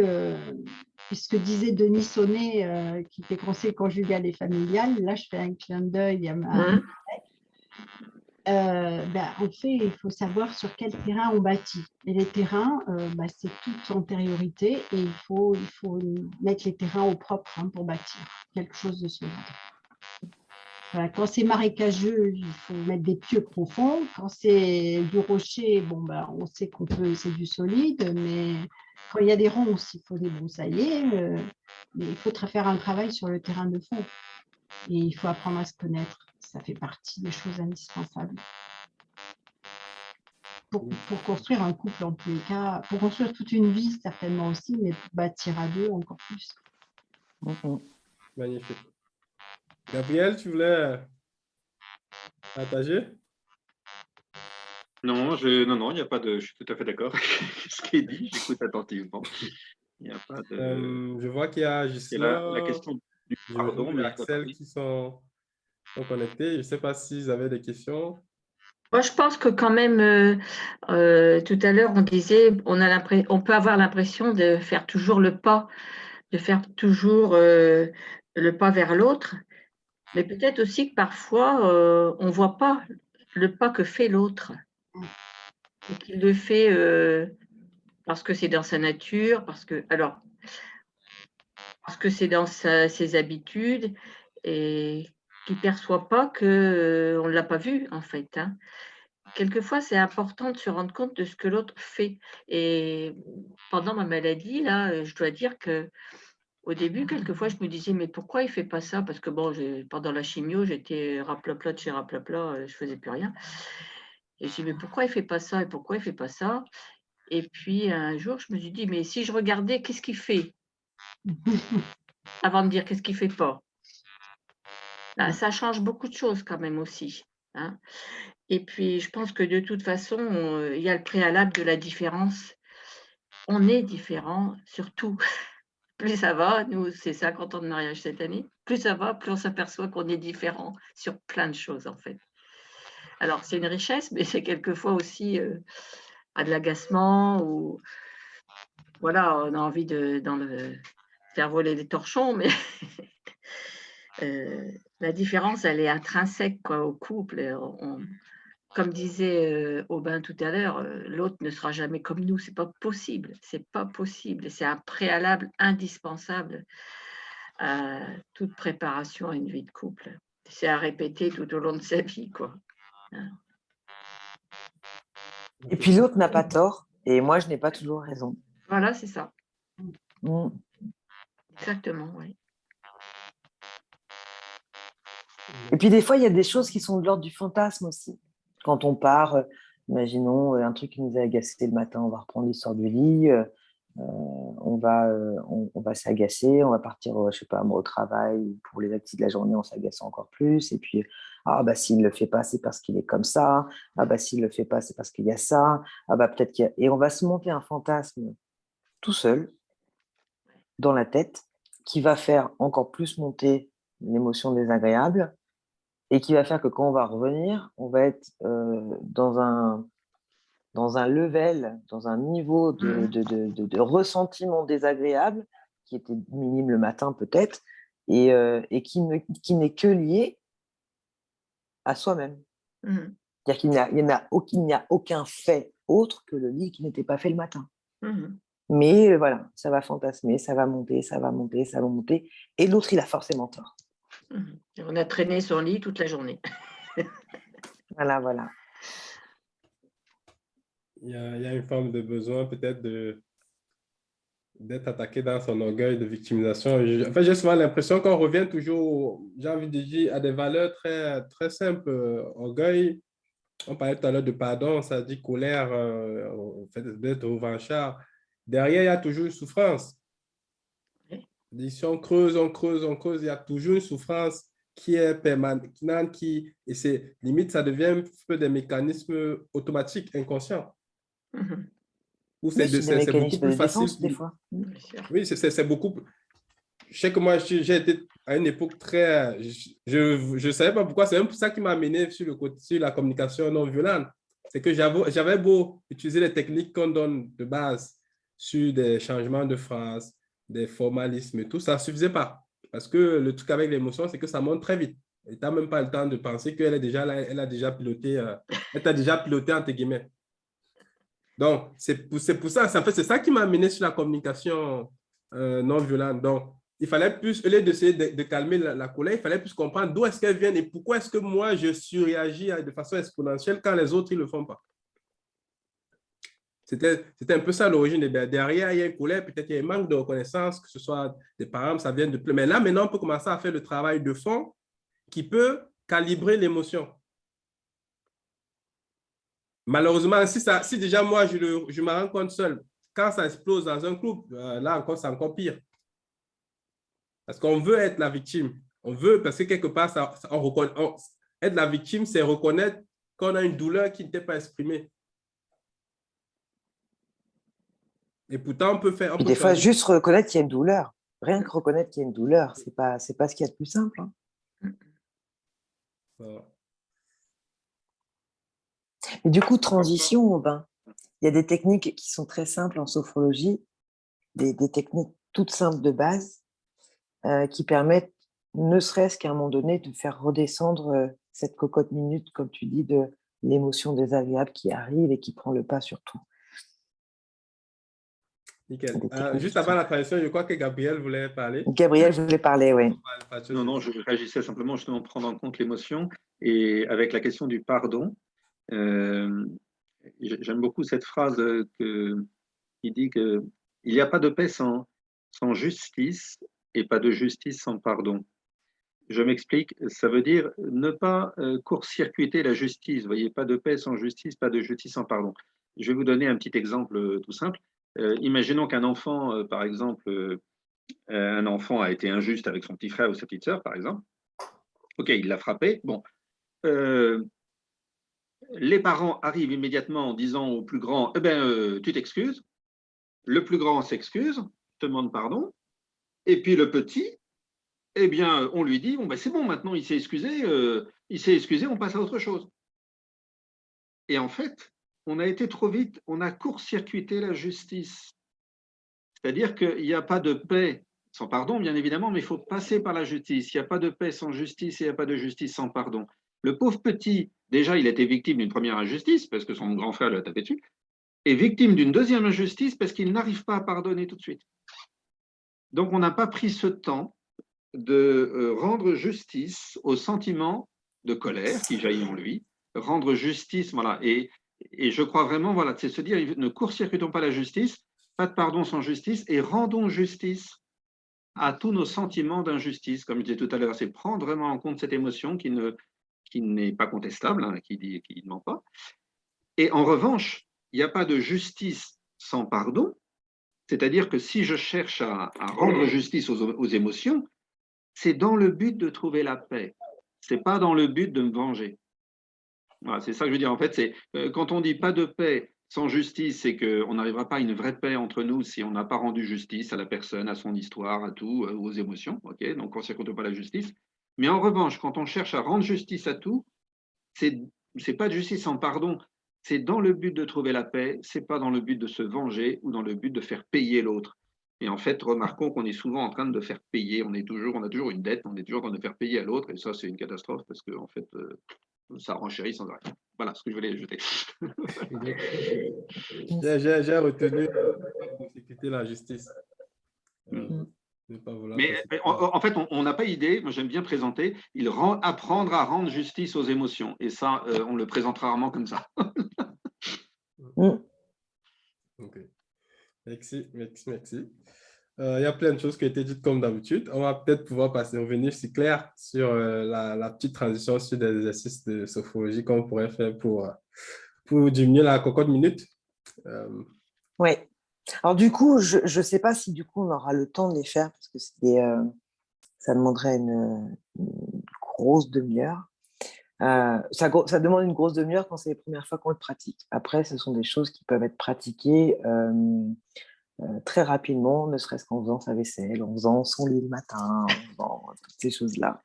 ce que disait Denis Sonnet, qui était conseiller conjugal et familial, là je fais un clin d'œil à ma... en fait, il faut savoir sur quel terrain on bâtit. Et les terrains, c'est toute antériorité et il faut mettre les terrains au propre pour bâtir quelque chose de solide. Voilà, quand c'est marécageux, il faut mettre des pieux profonds. Quand c'est du rocher, on sait qu'on peut, c'est du solide, mais quand il y a des ronces, il faut débroussailler. Mais il faut faire un travail sur le terrain de fond. Et il faut apprendre à se connaître. Ça fait partie des choses indispensables. Pour construire un couple, en tous les cas, pour construire toute une vie, certainement aussi, mais pour bâtir à deux, encore plus. Magnifique. Gabriel, tu voulais partager? Non, il n'y a pas de. Je suis tout à fait d'accord avec ce qui est dit. J'écoute attentivement. Il n'y a pas de. Je vois qu'il y a Et Gisela, la question du pardon, et mais Axel qui sont connectés. Je ne sais pas s'ils avaient des questions. Moi, je pense que quand même, tout à l'heure, on disait, on peut avoir l'impression de faire toujours le pas, de faire toujours le pas vers l'autre, mais peut-être aussi que parfois, on ne voit pas le pas que fait l'autre, et qu'il le fait parce que c'est dans sa nature, parce que c'est dans ses habitudes, et qu'il ne perçoit pas qu'on ne l'a pas vu, en fait. Quelquefois, c'est important de se rendre compte de ce que l'autre fait. Et pendant ma maladie, là, je dois dire que au début, quelquefois, je me disais, mais pourquoi il ne fait pas ça? Parce que pendant la chimio, j'étais raplapla de chez raplapla, je ne faisais plus rien. Et je dis, mais pourquoi il ne fait pas ça? Et pourquoi il ne fait pas ça? Et puis, un jour, je me suis dit, mais si je regardais, qu'est-ce qu'il fait? Avant de dire qu'est-ce qu'il ne fait pas. Là, ça change beaucoup de choses quand même aussi. Et puis, je pense que de toute façon, il y a le préalable de la différence. On est différents sur tout. Plus ça va, nous, c'est 50 ans de mariage cette année, plus ça va, plus on s'aperçoit qu'on est différents sur plein de choses, en fait. Alors, c'est une richesse, mais c'est quelquefois aussi à de l'agacement ou voilà, on a envie de faire voler des torchons, mais la différence, elle est intrinsèque au couple. Comme disait Aubin tout à l'heure, l'autre ne sera jamais comme nous, c'est pas possible, c'est pas possible. C'est un préalable indispensable à toute préparation à une vie de couple. C'est à répéter tout au long de sa vie, quoi. Et puis l'autre n'a pas tort, et moi je n'ai pas toujours raison. Voilà, c'est ça. Mm. Exactement, oui. Et puis des fois, il y a des choses qui sont de l'ordre du fantasme aussi. Quand on part, imaginons un truc qui nous a agacé le matin, on va reprendre l'histoire du lit, on va s'agacer, on va partir, je sais pas, au travail, pour les activités de la journée, on s'agace encore plus. Et puis, s'il ne le fait pas, c'est parce qu'il est comme ça. S'il ne le fait pas, c'est parce qu'il y a ça. Peut-être qu'il y a... Et on va se monter un fantasme tout seul, dans la tête, qui va faire encore plus monter l'émotion désagréable et qui va faire que quand on va revenir, on va être dans un level, dans un niveau de ressentiment désagréable qui était minime le matin peut-être et qui n'est que lié à soi-même. C'est-à-dire qu'il n'y a aucun fait autre que le lit qui n'était pas fait le matin. Mais voilà, ça va fantasmer, ça va monter, ça va monter, ça va monter. Et l'autre, il a forcément tort. On a traîné son lit toute la journée. Voilà. Il y a une forme de besoin peut-être d'être attaqué dans son orgueil de victimisation. J'ai souvent l'impression qu'on revient toujours, j'ai envie de dire, à des valeurs très, très simples. Orgueil, on parlait tout à l'heure de pardon, ça dit colère, fait d'être revanchard. Derrière, il y a toujours une souffrance. Si on creuse, il y a toujours une souffrance qui est permanente, et c'est limite, ça devient un peu des mécanismes automatiques, inconscients. Ou c'est beaucoup plus facile. Des fois. Oui, c'est beaucoup plus. Je sais que moi, j'ai été à une époque très. Je ne savais pas pourquoi. C'est même ça qui m'a amené sur la communication non violente. C'est que j'avais beau utiliser les techniques qu'on donne de base sur des changements de phrases, des formalismes et tout, ça ne suffisait pas. Parce que le truc avec l'émotion, c'est que ça monte très vite. Et tu n'as même pas le temps de penser qu'elle est déjà là, elle a déjà piloté, elle t'a déjà piloté entre guillemets. Donc, c'est pour ça, en fait, c'est ça qui m'a amené sur la communication non violente. Donc, il fallait plus, au lieu d'essayer de calmer la colère, il fallait plus comprendre d'où est-ce qu'elle vient et pourquoi est-ce que moi, je surréagis de façon exponentielle quand les autres, ils ne le font pas. C'était un peu ça l'origine. Derrière, il y a une colère, peut-être il y a un manque de reconnaissance, que ce soit des parents, ça vient de plus. Mais là, maintenant, on peut commencer à faire le travail de fond qui peut calibrer l'émotion. Malheureusement, si déjà moi, je me rends compte seul, quand ça explose dans un couple, là encore, c'est encore pire. Parce qu'on veut être la victime. On veut, parce que quelque part, être la victime, c'est reconnaître qu'on a une douleur qui n'était pas exprimée. Et pourtant, on peut faire... Puis des fois, juste reconnaître qu'il y a une douleur. Rien que reconnaître qu'il y a une douleur, ce n'est pas ce qu'il y a de plus simple. Hein. Et du coup, transition, Aubin, il y a des techniques qui sont très simples en sophrologie, des techniques toutes simples de base qui permettent, ne serait-ce qu'à un moment donné, de faire redescendre cette cocotte minute, comme tu dis, de l'émotion désagréable qui arrive et qui prend le pas sur tout. Nickel. Juste avant la transition, je crois que Gabriel voulait parler. Gabriel voulait parler, oui. Non, je réagissais simplement justement prendre en compte l'émotion et avec la question du pardon. J'aime beaucoup cette phrase qui dit qu'il n'y a pas de paix sans justice et pas de justice sans pardon. Je m'explique, ça veut dire ne pas court-circuiter la justice. Vous voyez, pas de paix sans justice, pas de justice sans pardon. Je vais vous donner un petit exemple tout simple. Imaginons qu'un enfant, par exemple, un enfant a été injuste avec son petit frère ou sa petite sœur, par exemple. OK, il l'a frappé. Bon. Les parents arrivent immédiatement en disant au plus grand, eh ben, tu t'excuses. Le plus grand s'excuse, demande pardon. Et puis le petit, eh bien, on lui dit, bon, ben, c'est bon, maintenant il s'est excusé, on passe à autre chose. Et en fait, on a été trop vite, on a court-circuité la justice. C'est-à-dire qu'il n'y a pas de paix sans pardon, bien évidemment, mais il faut passer par la justice. Il n'y a pas de paix sans justice et il n'y a pas de justice sans pardon. Le pauvre petit, déjà, il a été victime d'une première injustice parce que son grand frère lui a tapé dessus, et victime d'une deuxième injustice parce qu'il n'arrive pas à pardonner tout de suite. Donc, on n'a pas pris ce temps de rendre justice au sentiment de colère qui jaillit en lui, rendre justice, voilà. Et je crois vraiment, voilà, c'est se dire, ne court-circuitons pas la justice, pas de pardon sans justice, et rendons justice à tous nos sentiments d'injustice. Comme je disais tout à l'heure, c'est prendre vraiment en compte cette émotion qui n'est pas contestable, hein, qui ne ment pas. Et en revanche, il n'y a pas de justice sans pardon, c'est-à-dire que si je cherche à rendre justice aux émotions, c'est dans le but de trouver la paix. Ce n'est pas dans le but de me venger. Voilà, c'est ça que je veux dire. En fait, c'est quand on dit pas de paix sans justice, c'est qu'on n'arrivera pas à une vraie paix entre nous si on n'a pas rendu justice à la personne, à son histoire, à tout, aux émotions. Okay, donc, on ne s'écoute pas la justice. Mais en revanche, quand on cherche à rendre justice à tout, c'est pas de justice sans pardon. C'est dans le but de trouver la paix, c'est pas dans le but de se venger ou dans le but de faire payer l'autre. Et en fait, remarquons qu'on est souvent en train de faire payer. On a toujours une dette, on est toujours en train de faire payer à l'autre. Et ça, c'est une catastrophe parce que, en fait, ça renchérit sans arrêt. Voilà ce que je voulais ajouter. J'ai retenu d'exécuter la justice. Mais en fait, on n'a pas idée, moi j'aime bien présenter, apprendre à rendre justice aux émotions. Et ça, on le présente rarement comme ça. Ok. Merci. Il y a plein de choses qui ont été dites comme d'habitude. On va peut-être pouvoir revenir si clair sur la petite transition sur des exercices de sophrologie qu'on pourrait faire pour diminuer la cocotte minute. Oui. Alors du coup, je ne sais pas si du coup on aura le temps de les faire parce que ça demanderait une grosse demi-heure. Ça demande une grosse demi-heure quand c'est les premières fois qu'on le pratique. Après, ce sont des choses qui peuvent être pratiquées très rapidement, ne serait-ce qu'en faisant sa vaisselle, en faisant son lit le matin, en faisant toutes ces choses-là.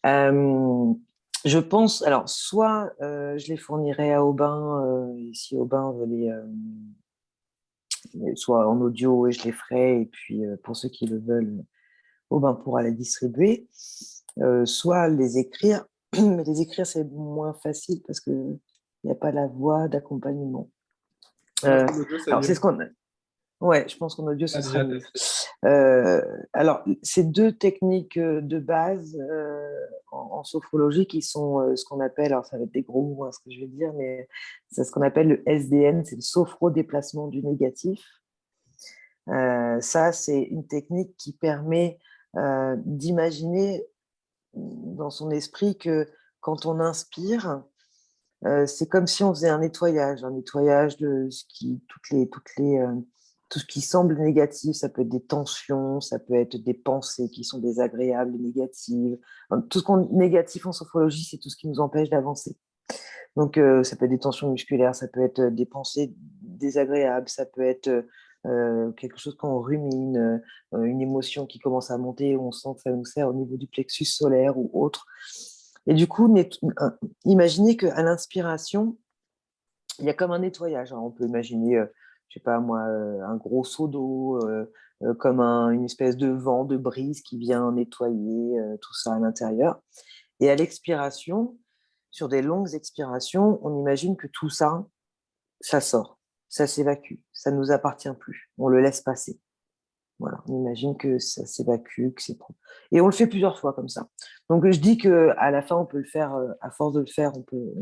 Je pense, alors, soit je les fournirai à Aubin, si Aubin veut soit en audio et je les ferai, et puis pour ceux qui le veulent, Aubin pourra les distribuer. soit les écrire, mais les écrire, c'est moins facile parce qu'il n'y a pas la voix d'accompagnement. L'audio, c'est Alors, mieux. c'est ce qu'on a. Ouais, je pense qu'en audio, On a ce sera déjà mieux. testé. Alors, ces deux techniques de base en sophrologie qui sont ce qu'on appelle, alors ça va être des gros mots, hein, ce que je vais dire, mais c'est ce qu'on appelle le SDN, c'est le sophro-déplacement du négatif. Ça, c'est une technique qui permet d'imaginer dans son esprit que quand on inspire, c'est comme si on faisait un nettoyage de tout ce qui semble négatif. Ça peut être des tensions, ça peut être des pensées qui sont désagréables et négatives. Tout ce qu'on négatif en sophrologie, c'est tout ce qui nous empêche d'avancer. Donc, ça peut être des tensions musculaires, ça peut être des pensées désagréables, ça peut être quelque chose qu'on rumine, une émotion qui commence à monter, on sent que ça nous sert au niveau du plexus solaire ou autre. Et du coup, imaginez qu'à l'inspiration, il y a comme un nettoyage. Alors, on peut imaginer, je sais pas moi, un gros seau d'eau, comme une espèce de vent, de brise qui vient nettoyer tout ça à l'intérieur. Et à l'expiration, sur des longues expirations, on imagine que tout ça, ça sort, ça s'évacue, ça ne nous appartient plus, on le laisse passer. Voilà, on imagine que ça s'évacue, que c'est propre. Et on le fait plusieurs fois comme ça. Donc je dis qu'à la fin, on peut le faire, à force de le faire, on peut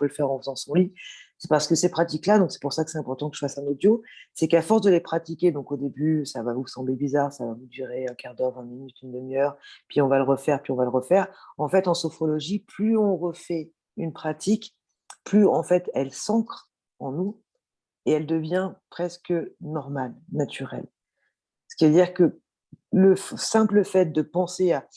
le faire en faisant son lit. C'est parce que ces pratiques-là, donc c'est pour ça que c'est important que je fasse un audio, c'est qu'à force de les pratiquer, donc au début, ça va vous sembler bizarre, ça va vous durer un quart d'heure, 20 minutes, une demi-heure, puis on va le refaire, puis on va le refaire. En fait, en sophrologie, plus on refait une pratique, plus en fait, elle s'ancre en nous et elle devient presque normale, naturelle. Ce qui veut dire que le simple fait de penser à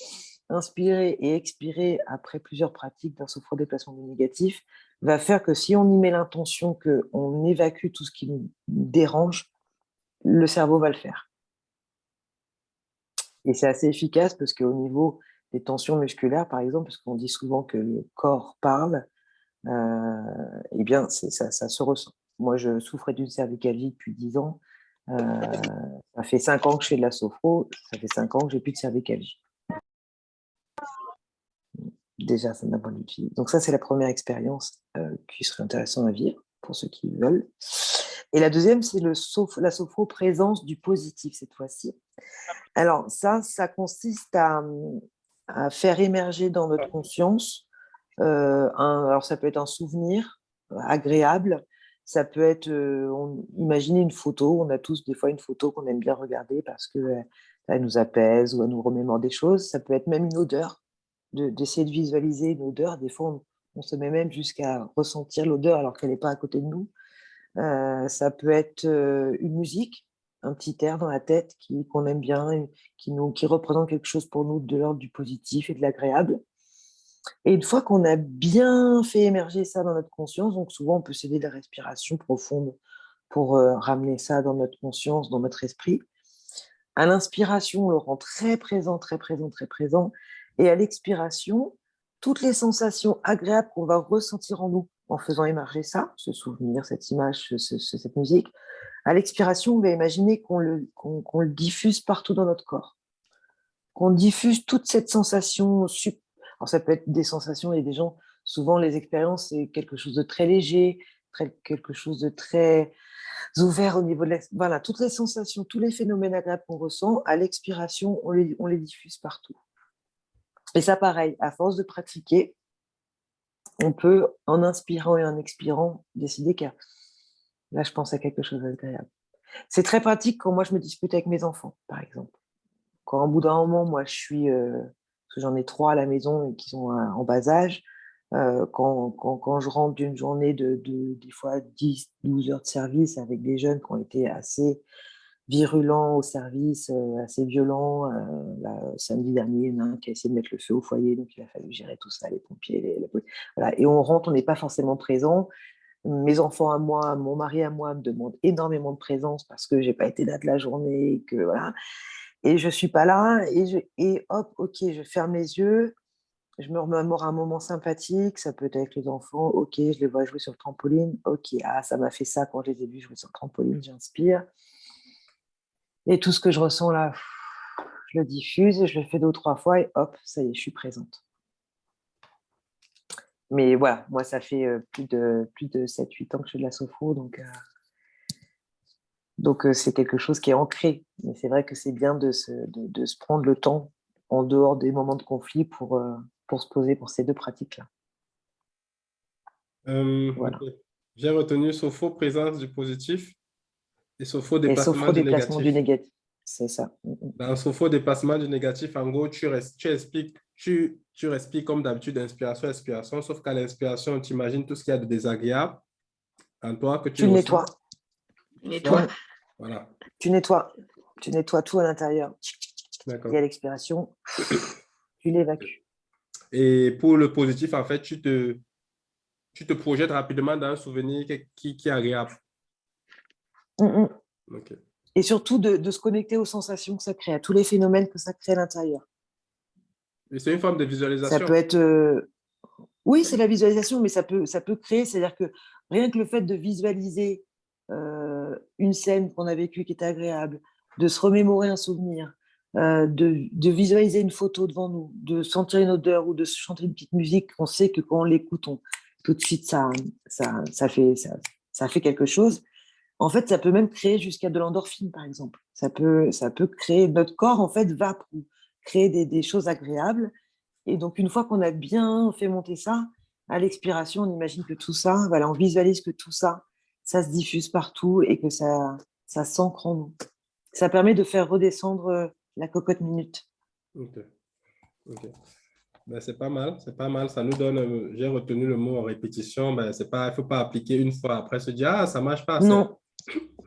inspirer et expirer après plusieurs pratiques d'un sophro-déplacement du négatif va faire que si on y met l'intention qu'on évacue tout ce qui nous dérange, le cerveau va le faire. Et c'est assez efficace parce qu'au niveau des tensions musculaires, par exemple, parce qu'on dit souvent que le corps parle, eh bien, ça se ressent. Moi, je souffrais d'une cervicalgie depuis 10 ans. Ça fait 5 ans que je fais de la sophro, ça fait 5 ans que j'ai plus de cervicalgie. Déjà, ça n'a pas d'utilité. Donc ça, c'est la première expérience qui serait intéressante à vivre pour ceux qui veulent. Et la deuxième, c'est la sophro-présence du positif cette fois-ci. Alors ça consiste à faire émerger dans notre conscience, alors ça peut être un souvenir agréable, ça peut être, imaginez une photo, on a tous des fois une photo qu'on aime bien regarder parce qu'elle nous apaise ou elle nous remémore des choses, ça peut être même une odeur, d'essayer de visualiser une odeur, des fois on se met même jusqu'à ressentir l'odeur alors qu'elle n'est pas à côté de nous. Ça peut être une musique, un petit air dans la tête qu'on aime bien, qui représente quelque chose pour nous de l'ordre du positif et de l'agréable. Et une fois qu'on a bien fait émerger ça dans notre conscience, donc souvent on peut s'aider de la respiration profonde pour ramener ça dans notre conscience, dans notre esprit. À l'inspiration, on le rend très présent, très présent, très présent. Et à l'expiration, toutes les sensations agréables qu'on va ressentir en nous en faisant émerger ça, ce souvenir, cette image, cette musique, à l'expiration, on va imaginer qu'on le diffuse partout dans notre corps. Qu'on diffuse toute cette sensation. Alors ça peut être des sensations, et des gens, souvent les expériences, c'est quelque chose de très léger, quelque chose de très ouvert au niveau de voilà, toutes les sensations, tous les phénomènes agréables qu'on ressent, à l'expiration, on les diffuse partout. Et ça, pareil, à force de pratiquer, on peut, en inspirant et en expirant, décider que là, je pense à quelque chose d'agréable. C'est très pratique quand moi, je me dispute avec mes enfants, par exemple. Quand, au bout d'un moment, moi, je suis... parce que j'en ai 3 à la maison et qui sont en bas âge, quand je rentre d'une journée des fois 10, 12 heures de service avec des jeunes qui ont été assez virulents au service, assez violents. Samedi dernier, il y en a un qui a essayé de mettre le feu au foyer, donc il a fallu gérer tout ça, les pompiers, voilà. Et on rentre, on n'est pas forcément présent. Mes enfants à moi, mon mari à moi me demandent énormément de présence parce que j'ai pas été là de la journée, et que voilà. Et je suis pas là, et hop, ok, je ferme les yeux, je me remémore un moment sympathique, ça peut être avec les enfants, ok, je les vois jouer sur le trampoline, ok, ça m'a fait ça quand je les ai vus jouer sur le trampoline, j'inspire. Et tout ce que je ressens là, je le diffuse, je le fais 2 ou 3 fois et hop, ça y est, je suis présente. Mais voilà, moi, ça fait plus de 7-8 ans que je fais de la sophro, donc c'est quelque chose qui est ancré. Mais c'est vrai que c'est bien de se prendre le temps en dehors des moments de conflit pour se poser pour ces 2 pratiques-là. Voilà. Ok. J'ai retenu sophro, présence du positif, et sophro, Et déplacement sophro, du déplacement du négatif. négatif. C'est ça. Dans sophro, déplacement du négatif, en gros, tu expliques, tu respires comme d'habitude, inspiration, expiration, sauf qu'à l'inspiration, tu imagines tout ce qu'il y a de désagréable en toi que tu Tu le ressens. nettoies. Et toi? Voilà, Tu nettoies tout à l'intérieur. d'accord. Et à l'expiration, tu l'évacues. Et pour le positif, en fait, tu te projettes rapidement dans un souvenir qui est agréable. Ok. Et surtout de se connecter aux sensations que ça crée, à tous les phénomènes que ça crée à l'intérieur. Et c'est une forme de Ça visualisation. peut être... Oui, c'est la visualisation, mais ça peut créer, c'est-à-dire que rien que le fait de visualiser une scène qu'on a vécue qui était agréable, de se remémorer un souvenir, de visualiser une photo devant nous, de sentir une odeur ou de chanter une petite musique, on sait que quand on l'écoute, tout de suite, ça fait quelque chose. En fait, ça peut même créer jusqu'à de l'endorphine, par exemple. Ça peut créer, notre corps, en fait, va créer des choses agréables. Et donc, une fois qu'on a bien fait monter ça, à l'expiration, on imagine que tout ça, voilà, on visualise que tout ça, ça se diffuse partout et que ça s'ancre en nous. Ça permet de faire redescendre la cocotte minute. Ok. Ok. Ben, c'est pas mal, c'est pas mal. Ça nous donne, j'ai retenu le mot en répétition. Ben, c'est pas, il ne faut pas appliquer une fois après se dire, ah, ça ne marche pas. Non,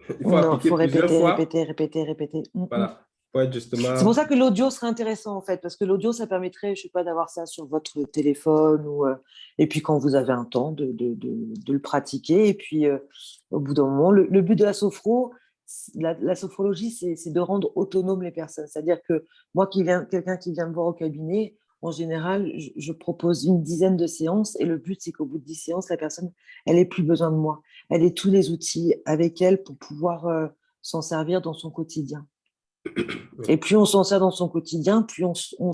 Il faut non, il appliquer faut plusieurs répéter, fois. répéter, répéter, répéter. Voilà. Pour être C'est justement. pour ça que l'audio serait intéressant, en fait, parce que l'audio, ça permettrait, je sais pas, d'avoir ça sur votre téléphone et puis quand vous avez un temps de le pratiquer. Et puis, au bout d'un moment, le but de la sophro, la sophrologie, c'est de rendre autonomes les personnes. C'est-à-dire que moi, quelqu'un qui vient me voir au cabinet, en général, je propose une dizaine de séances et le but, c'est qu'au bout de 10 séances, la personne, elle n'ait plus besoin de moi. Elle ait tous les outils avec elle pour pouvoir s'en servir dans son quotidien. Et plus on s'en sert dans son quotidien, plus on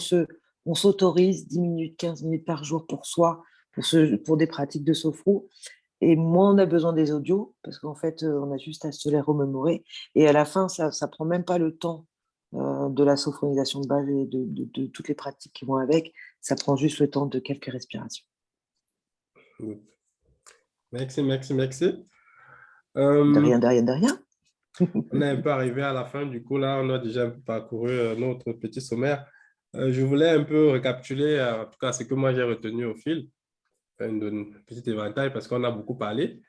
s'autorise 10 minutes, 15 minutes par jour pour soi, pour des pratiques de sophro. Et moins on a besoin des audios, parce qu'en fait, on a juste à se les remémorer. Et à la fin, ça ne prend même pas le temps de la sophronisation de base et de toutes les pratiques qui vont avec. Ça prend juste le temps de quelques respirations. Merci, merci, merci. De rien, de rien, de rien. On est un peu arrivé à la fin, du coup, là, on a déjà un peu parcouru notre petit sommaire. Je voulais un peu récapituler, en tout cas, ce que moi j'ai retenu au fil, un petit éventail, parce qu'on a beaucoup parlé.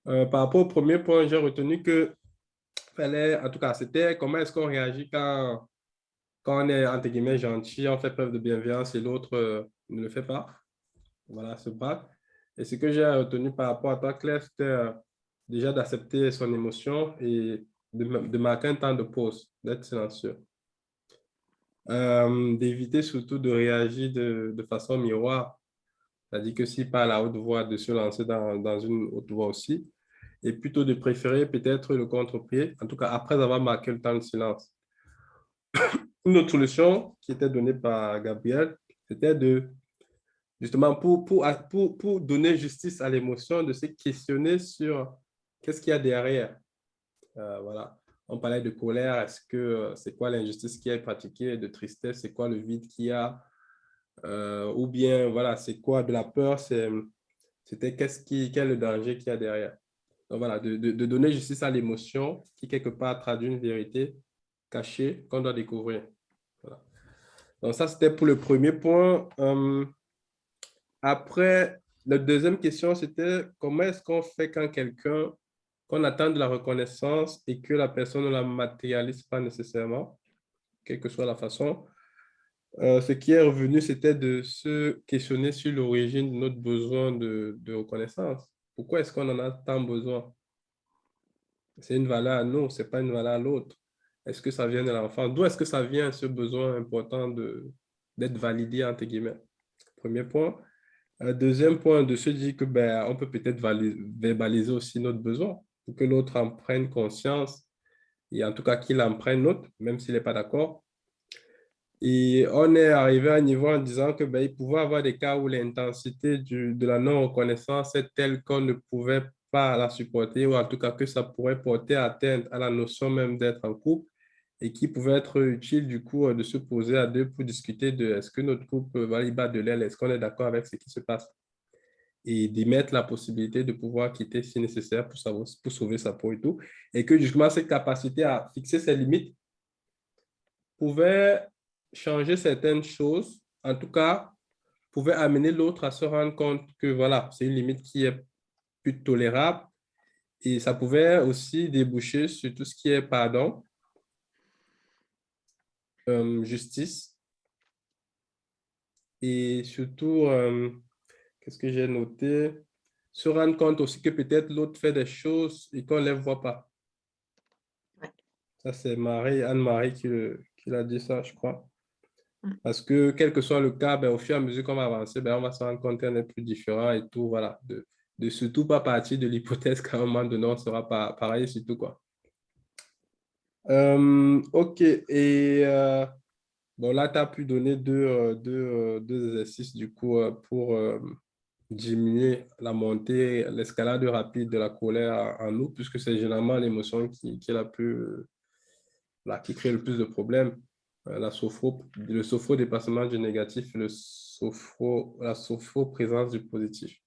Par rapport au premier point, j'ai retenu que fallait, en tout cas, c'était comment est-ce qu'on réagit quand on est, entre guillemets, gentil, on fait preuve de bienveillance et l'autre ne le fait pas. Voilà, se battre. Et ce que j'ai retenu par rapport à toi, Claire, c'était déjà d'accepter son émotion et de marquer un temps de pause, d'être silencieux. D'éviter surtout de réagir de façon miroir, c'est-à-dire que s'il parle à haute voix, de se lancer dans une haute voix aussi, et plutôt de préférer peut-être le contre-pied, en tout cas après avoir marqué le temps de silence. Une autre solution qui était donnée par Gabriel, c'était justement pour donner justice à l'émotion, de se questionner sur qu'est-ce qu'il y a derrière. Voilà. On parlait de colère, est-ce que c'est quoi l'injustice qui est pratiquée, de tristesse, c'est quoi le vide qu'il y a, ou bien voilà, c'est quoi de la peur, c'était quel est le danger qu'il y a derrière. Donc voilà, de donner justice à l'émotion qui quelque part traduit une vérité cachée qu'on doit découvrir. Voilà. Donc ça, c'était pour le premier point. Après, la deuxième question, c'était comment est-ce qu'on fait quand qu'on attend de la reconnaissance et que la personne ne la matérialise pas nécessairement, quelle que soit la façon. Ce qui est revenu, c'était de se questionner sur l'origine de notre besoin de reconnaissance. Pourquoi est-ce qu'on en a tant besoin? C'est une valeur à nous, ce n'est pas une valeur à l'autre. Est-ce que ça vient de l'enfant? D'où est-ce que ça vient, ce besoin important d'être validé, entre guillemets? Premier point. Deuxième point, de se dire que on peut peut-être verbaliser aussi notre besoin pour que l'autre en prenne conscience et en tout cas qu'il en prenne note, même s'il n'est pas d'accord. Et on est arrivé à un niveau en disant que il pouvait y avoir des cas où l'intensité de la non-reconnaissance est telle qu'on ne pouvait pas la supporter, ou en tout cas que ça pourrait porter atteinte à la notion même d'être en couple, et qui pouvait être utile du coup de se poser à deux pour discuter de est-ce que notre couple il bat de l'aile, est-ce qu'on est d'accord avec ce qui se passe, et d'y mettre la possibilité de pouvoir quitter si nécessaire pour sauver sa peau et tout. Et que justement, cette capacité à fixer ses limites pouvait changer certaines choses, en tout cas, pouvait amener l'autre à se rendre compte que voilà, c'est une limite qui est plus tolérable. Et ça pouvait aussi déboucher sur tout ce qui est pardon, justice, et surtout, qu'est-ce que j'ai noté? Se rendre compte aussi que peut-être l'autre fait des choses et qu'on ne les voit pas. Ouais. Ça, c'est Anne-Marie qui l'a dit ça, je crois. Mm. Parce que quel que soit le cas, au fur et à mesure qu'on va avancer, on va se rendre compte qu'on est plus différent et tout, voilà. De surtout pas partir de l'hypothèse qu'à un moment donné, on ne sera pas pareil, surtout quoi. OK. Et bon, là, tu as pu donner deux exercices du coup pour diminuer la montée, l'escalade rapide de la colère en nous, puisque c'est généralement l'émotion qui est la plus, qui crée le plus de problèmes. Le sophro-dépassement du négatif, la sophro-présence du positif.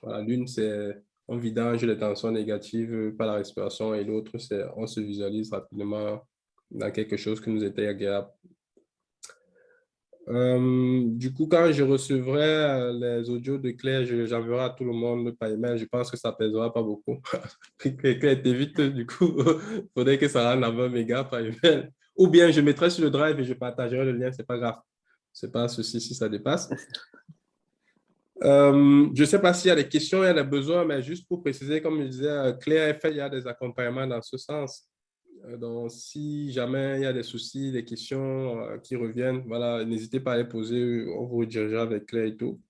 Voilà, l'une, c'est on vidange les tensions négatives par la respiration, et l'autre, c'est on se visualise rapidement dans quelque chose qui nous était agréable. Du coup, quand je recevrai les audios de Claire, j'enverrai à tout le monde par email. Je pense que ça ne pèsera pas beaucoup. Claire t'évite, du coup, il faudrait que ça rende à 20 mégas par email. Ou bien je mettrai sur le drive et je partagerai le lien, ce n'est pas grave. Ce n'est pas un souci si ça dépasse. Je ne sais pas s'il y a des questions, il y a des besoins, mais juste pour préciser, comme je disais, Claire fait, il y a des accompagnements dans ce sens. Donc, si jamais il y a des soucis, des questions qui reviennent, voilà, n'hésitez pas à les poser, on vous redirigera avec Claire et tout.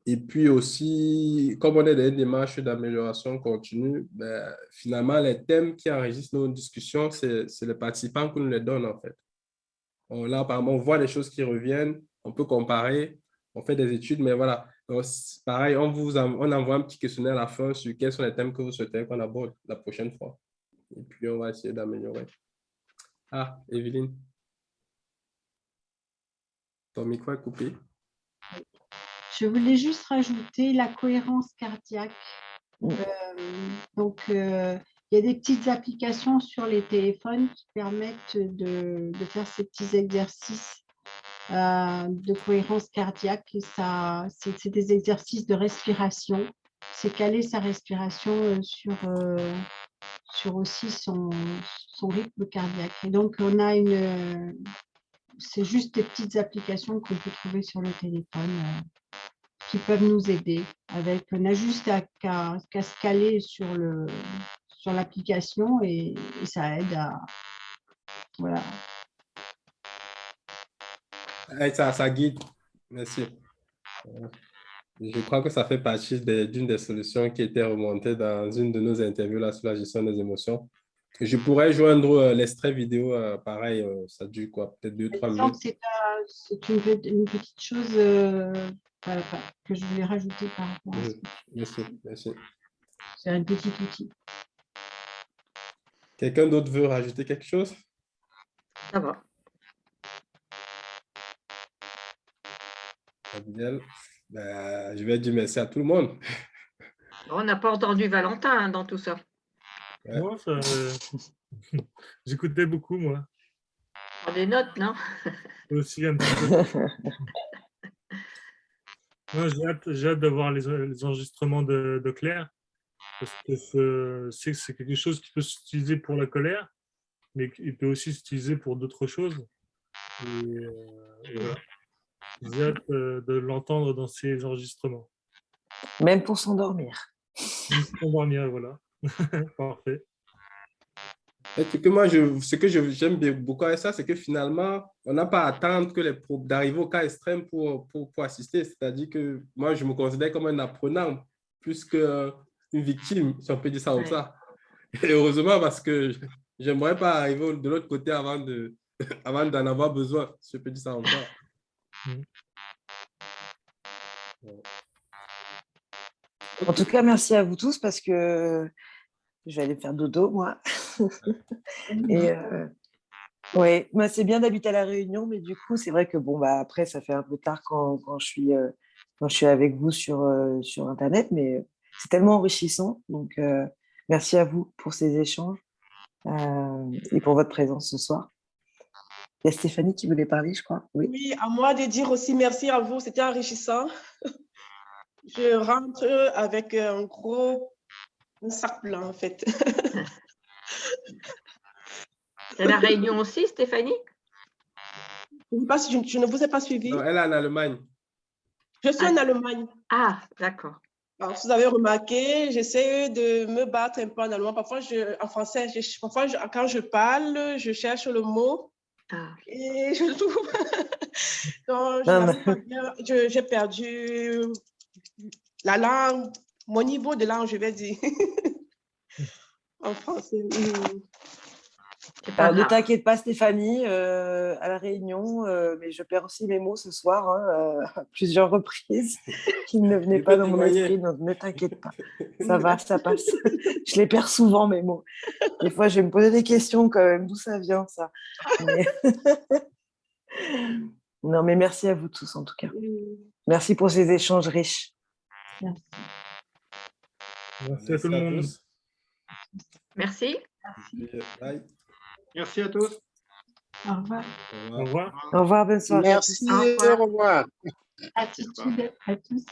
Et puis aussi, comme on est dans une démarche d'amélioration continue, finalement, les thèmes qui enregistrent nos discussions, c'est les participants qui nous les donnent, en fait. Là, apparemment, on voit les choses qui reviennent, on peut comparer, on fait des études, mais voilà. Donc, pareil, on envoie un petit questionnaire à la fin sur quels sont les thèmes que vous souhaitez qu'on aborde la prochaine fois. Et puis, on va essayer d'améliorer. Ah, Evelyne. Ton micro est coupé. Je voulais juste rajouter la cohérence cardiaque. Donc, il y a des petites applications sur les téléphones qui permettent de faire ces petits exercices de cohérence cardiaque. Et ça, c'est des exercices de respiration. C'est caler sa respiration sur aussi son rythme cardiaque. Et donc, on a c'est juste des petites applications qu'on peut trouver sur le téléphone qui peuvent nous aider. On a juste qu'à se caler sur l'application et ça aide à... Voilà. Ça guide. Merci. Je crois que ça fait partie d'une des solutions qui était remontée dans une de nos interviews là, sur la gestion des émotions. Je pourrais joindre l'extrait vidéo, pareil, ça dure quoi, peut-être 2-3 minutes. C'est une petite chose que je voulais rajouter par rapport à ça. Merci. C'est un petit outil. Quelqu'un d'autre veut rajouter quelque chose? Ça va. Gabriel, je vais dire merci à tout le monde. On n'a pas entendu Valentin dans tout ça. Ouais. Moi, j'écoutais beaucoup, moi. Prends des notes, non? Aussi un petit peu. Moi, j'ai hâte d'avoir les enregistrements de Claire, parce que c'est quelque chose qui peut s'utiliser pour la colère, mais qui peut aussi s'utiliser pour d'autres choses. Et voilà. J'ai hâte de l'entendre dans ces enregistrements. Même pour s'endormir. Même pour s'endormir, voilà. Parfait. Et que moi, ce que j'aime beaucoup avec ça, c'est que finalement, on n'a pas à attendre d'arriver au cas extrême pour assister. C'est-à-dire que moi, je me considère comme un apprenant plus qu'une victime, si on peut dire ça comme ça. Et heureusement, parce que j'aimerais pas arriver de l'autre côté avant avant d'en avoir besoin, si je peux dire ça encore. En tout cas, merci à vous tous parce que je vais aller faire dodo, moi. Et ouais, moi, c'est bien d'habiter à La Réunion, mais du coup, c'est vrai que bon, bah, après, ça fait un peu tard quand je suis avec vous sur Internet, mais c'est tellement enrichissant. Donc, merci à vous pour ces échanges et pour votre présence ce soir. Il y a Stéphanie qui voulait parler, je crois. Oui. Oui, à moi de dire aussi merci à vous, c'était enrichissant. Je rentre avec un sac plein, en fait. Et la Réunion aussi, Stéphanie? Je ne sais pas si je ne vous ai pas suivi. Non, elle est en Allemagne. Je suis en Allemagne. Ah, d'accord. Alors, vous avez remarqué, j'essaie de me battre un peu en allemand. Parfois, en français, parfois, quand je parle, je cherche le mot et je le trouve. Donc, je n'arrive pas bien. J'ai perdu la langue, mon niveau de langue, je vais dire. En français. Alors, ne t'inquiète pas, Stéphanie, à La Réunion, mais je perds aussi mes mots ce soir, à plusieurs reprises. Ils ne venaient pas dans mon esprit, donc ne t'inquiète pas. Ça va, ça passe. Je les perds souvent, mes mots. Des fois, je vais me poser des questions quand même, d'où ça vient, ça. Mais... non, mais merci à vous tous, en tout cas. Merci pour ces échanges riches. Merci. Merci à tout le monde. Merci. Bye. Merci à tous. Au revoir. Au revoir. Au revoir, bonne soirée. Merci, Au revoir. au revoir. Attitude à tous.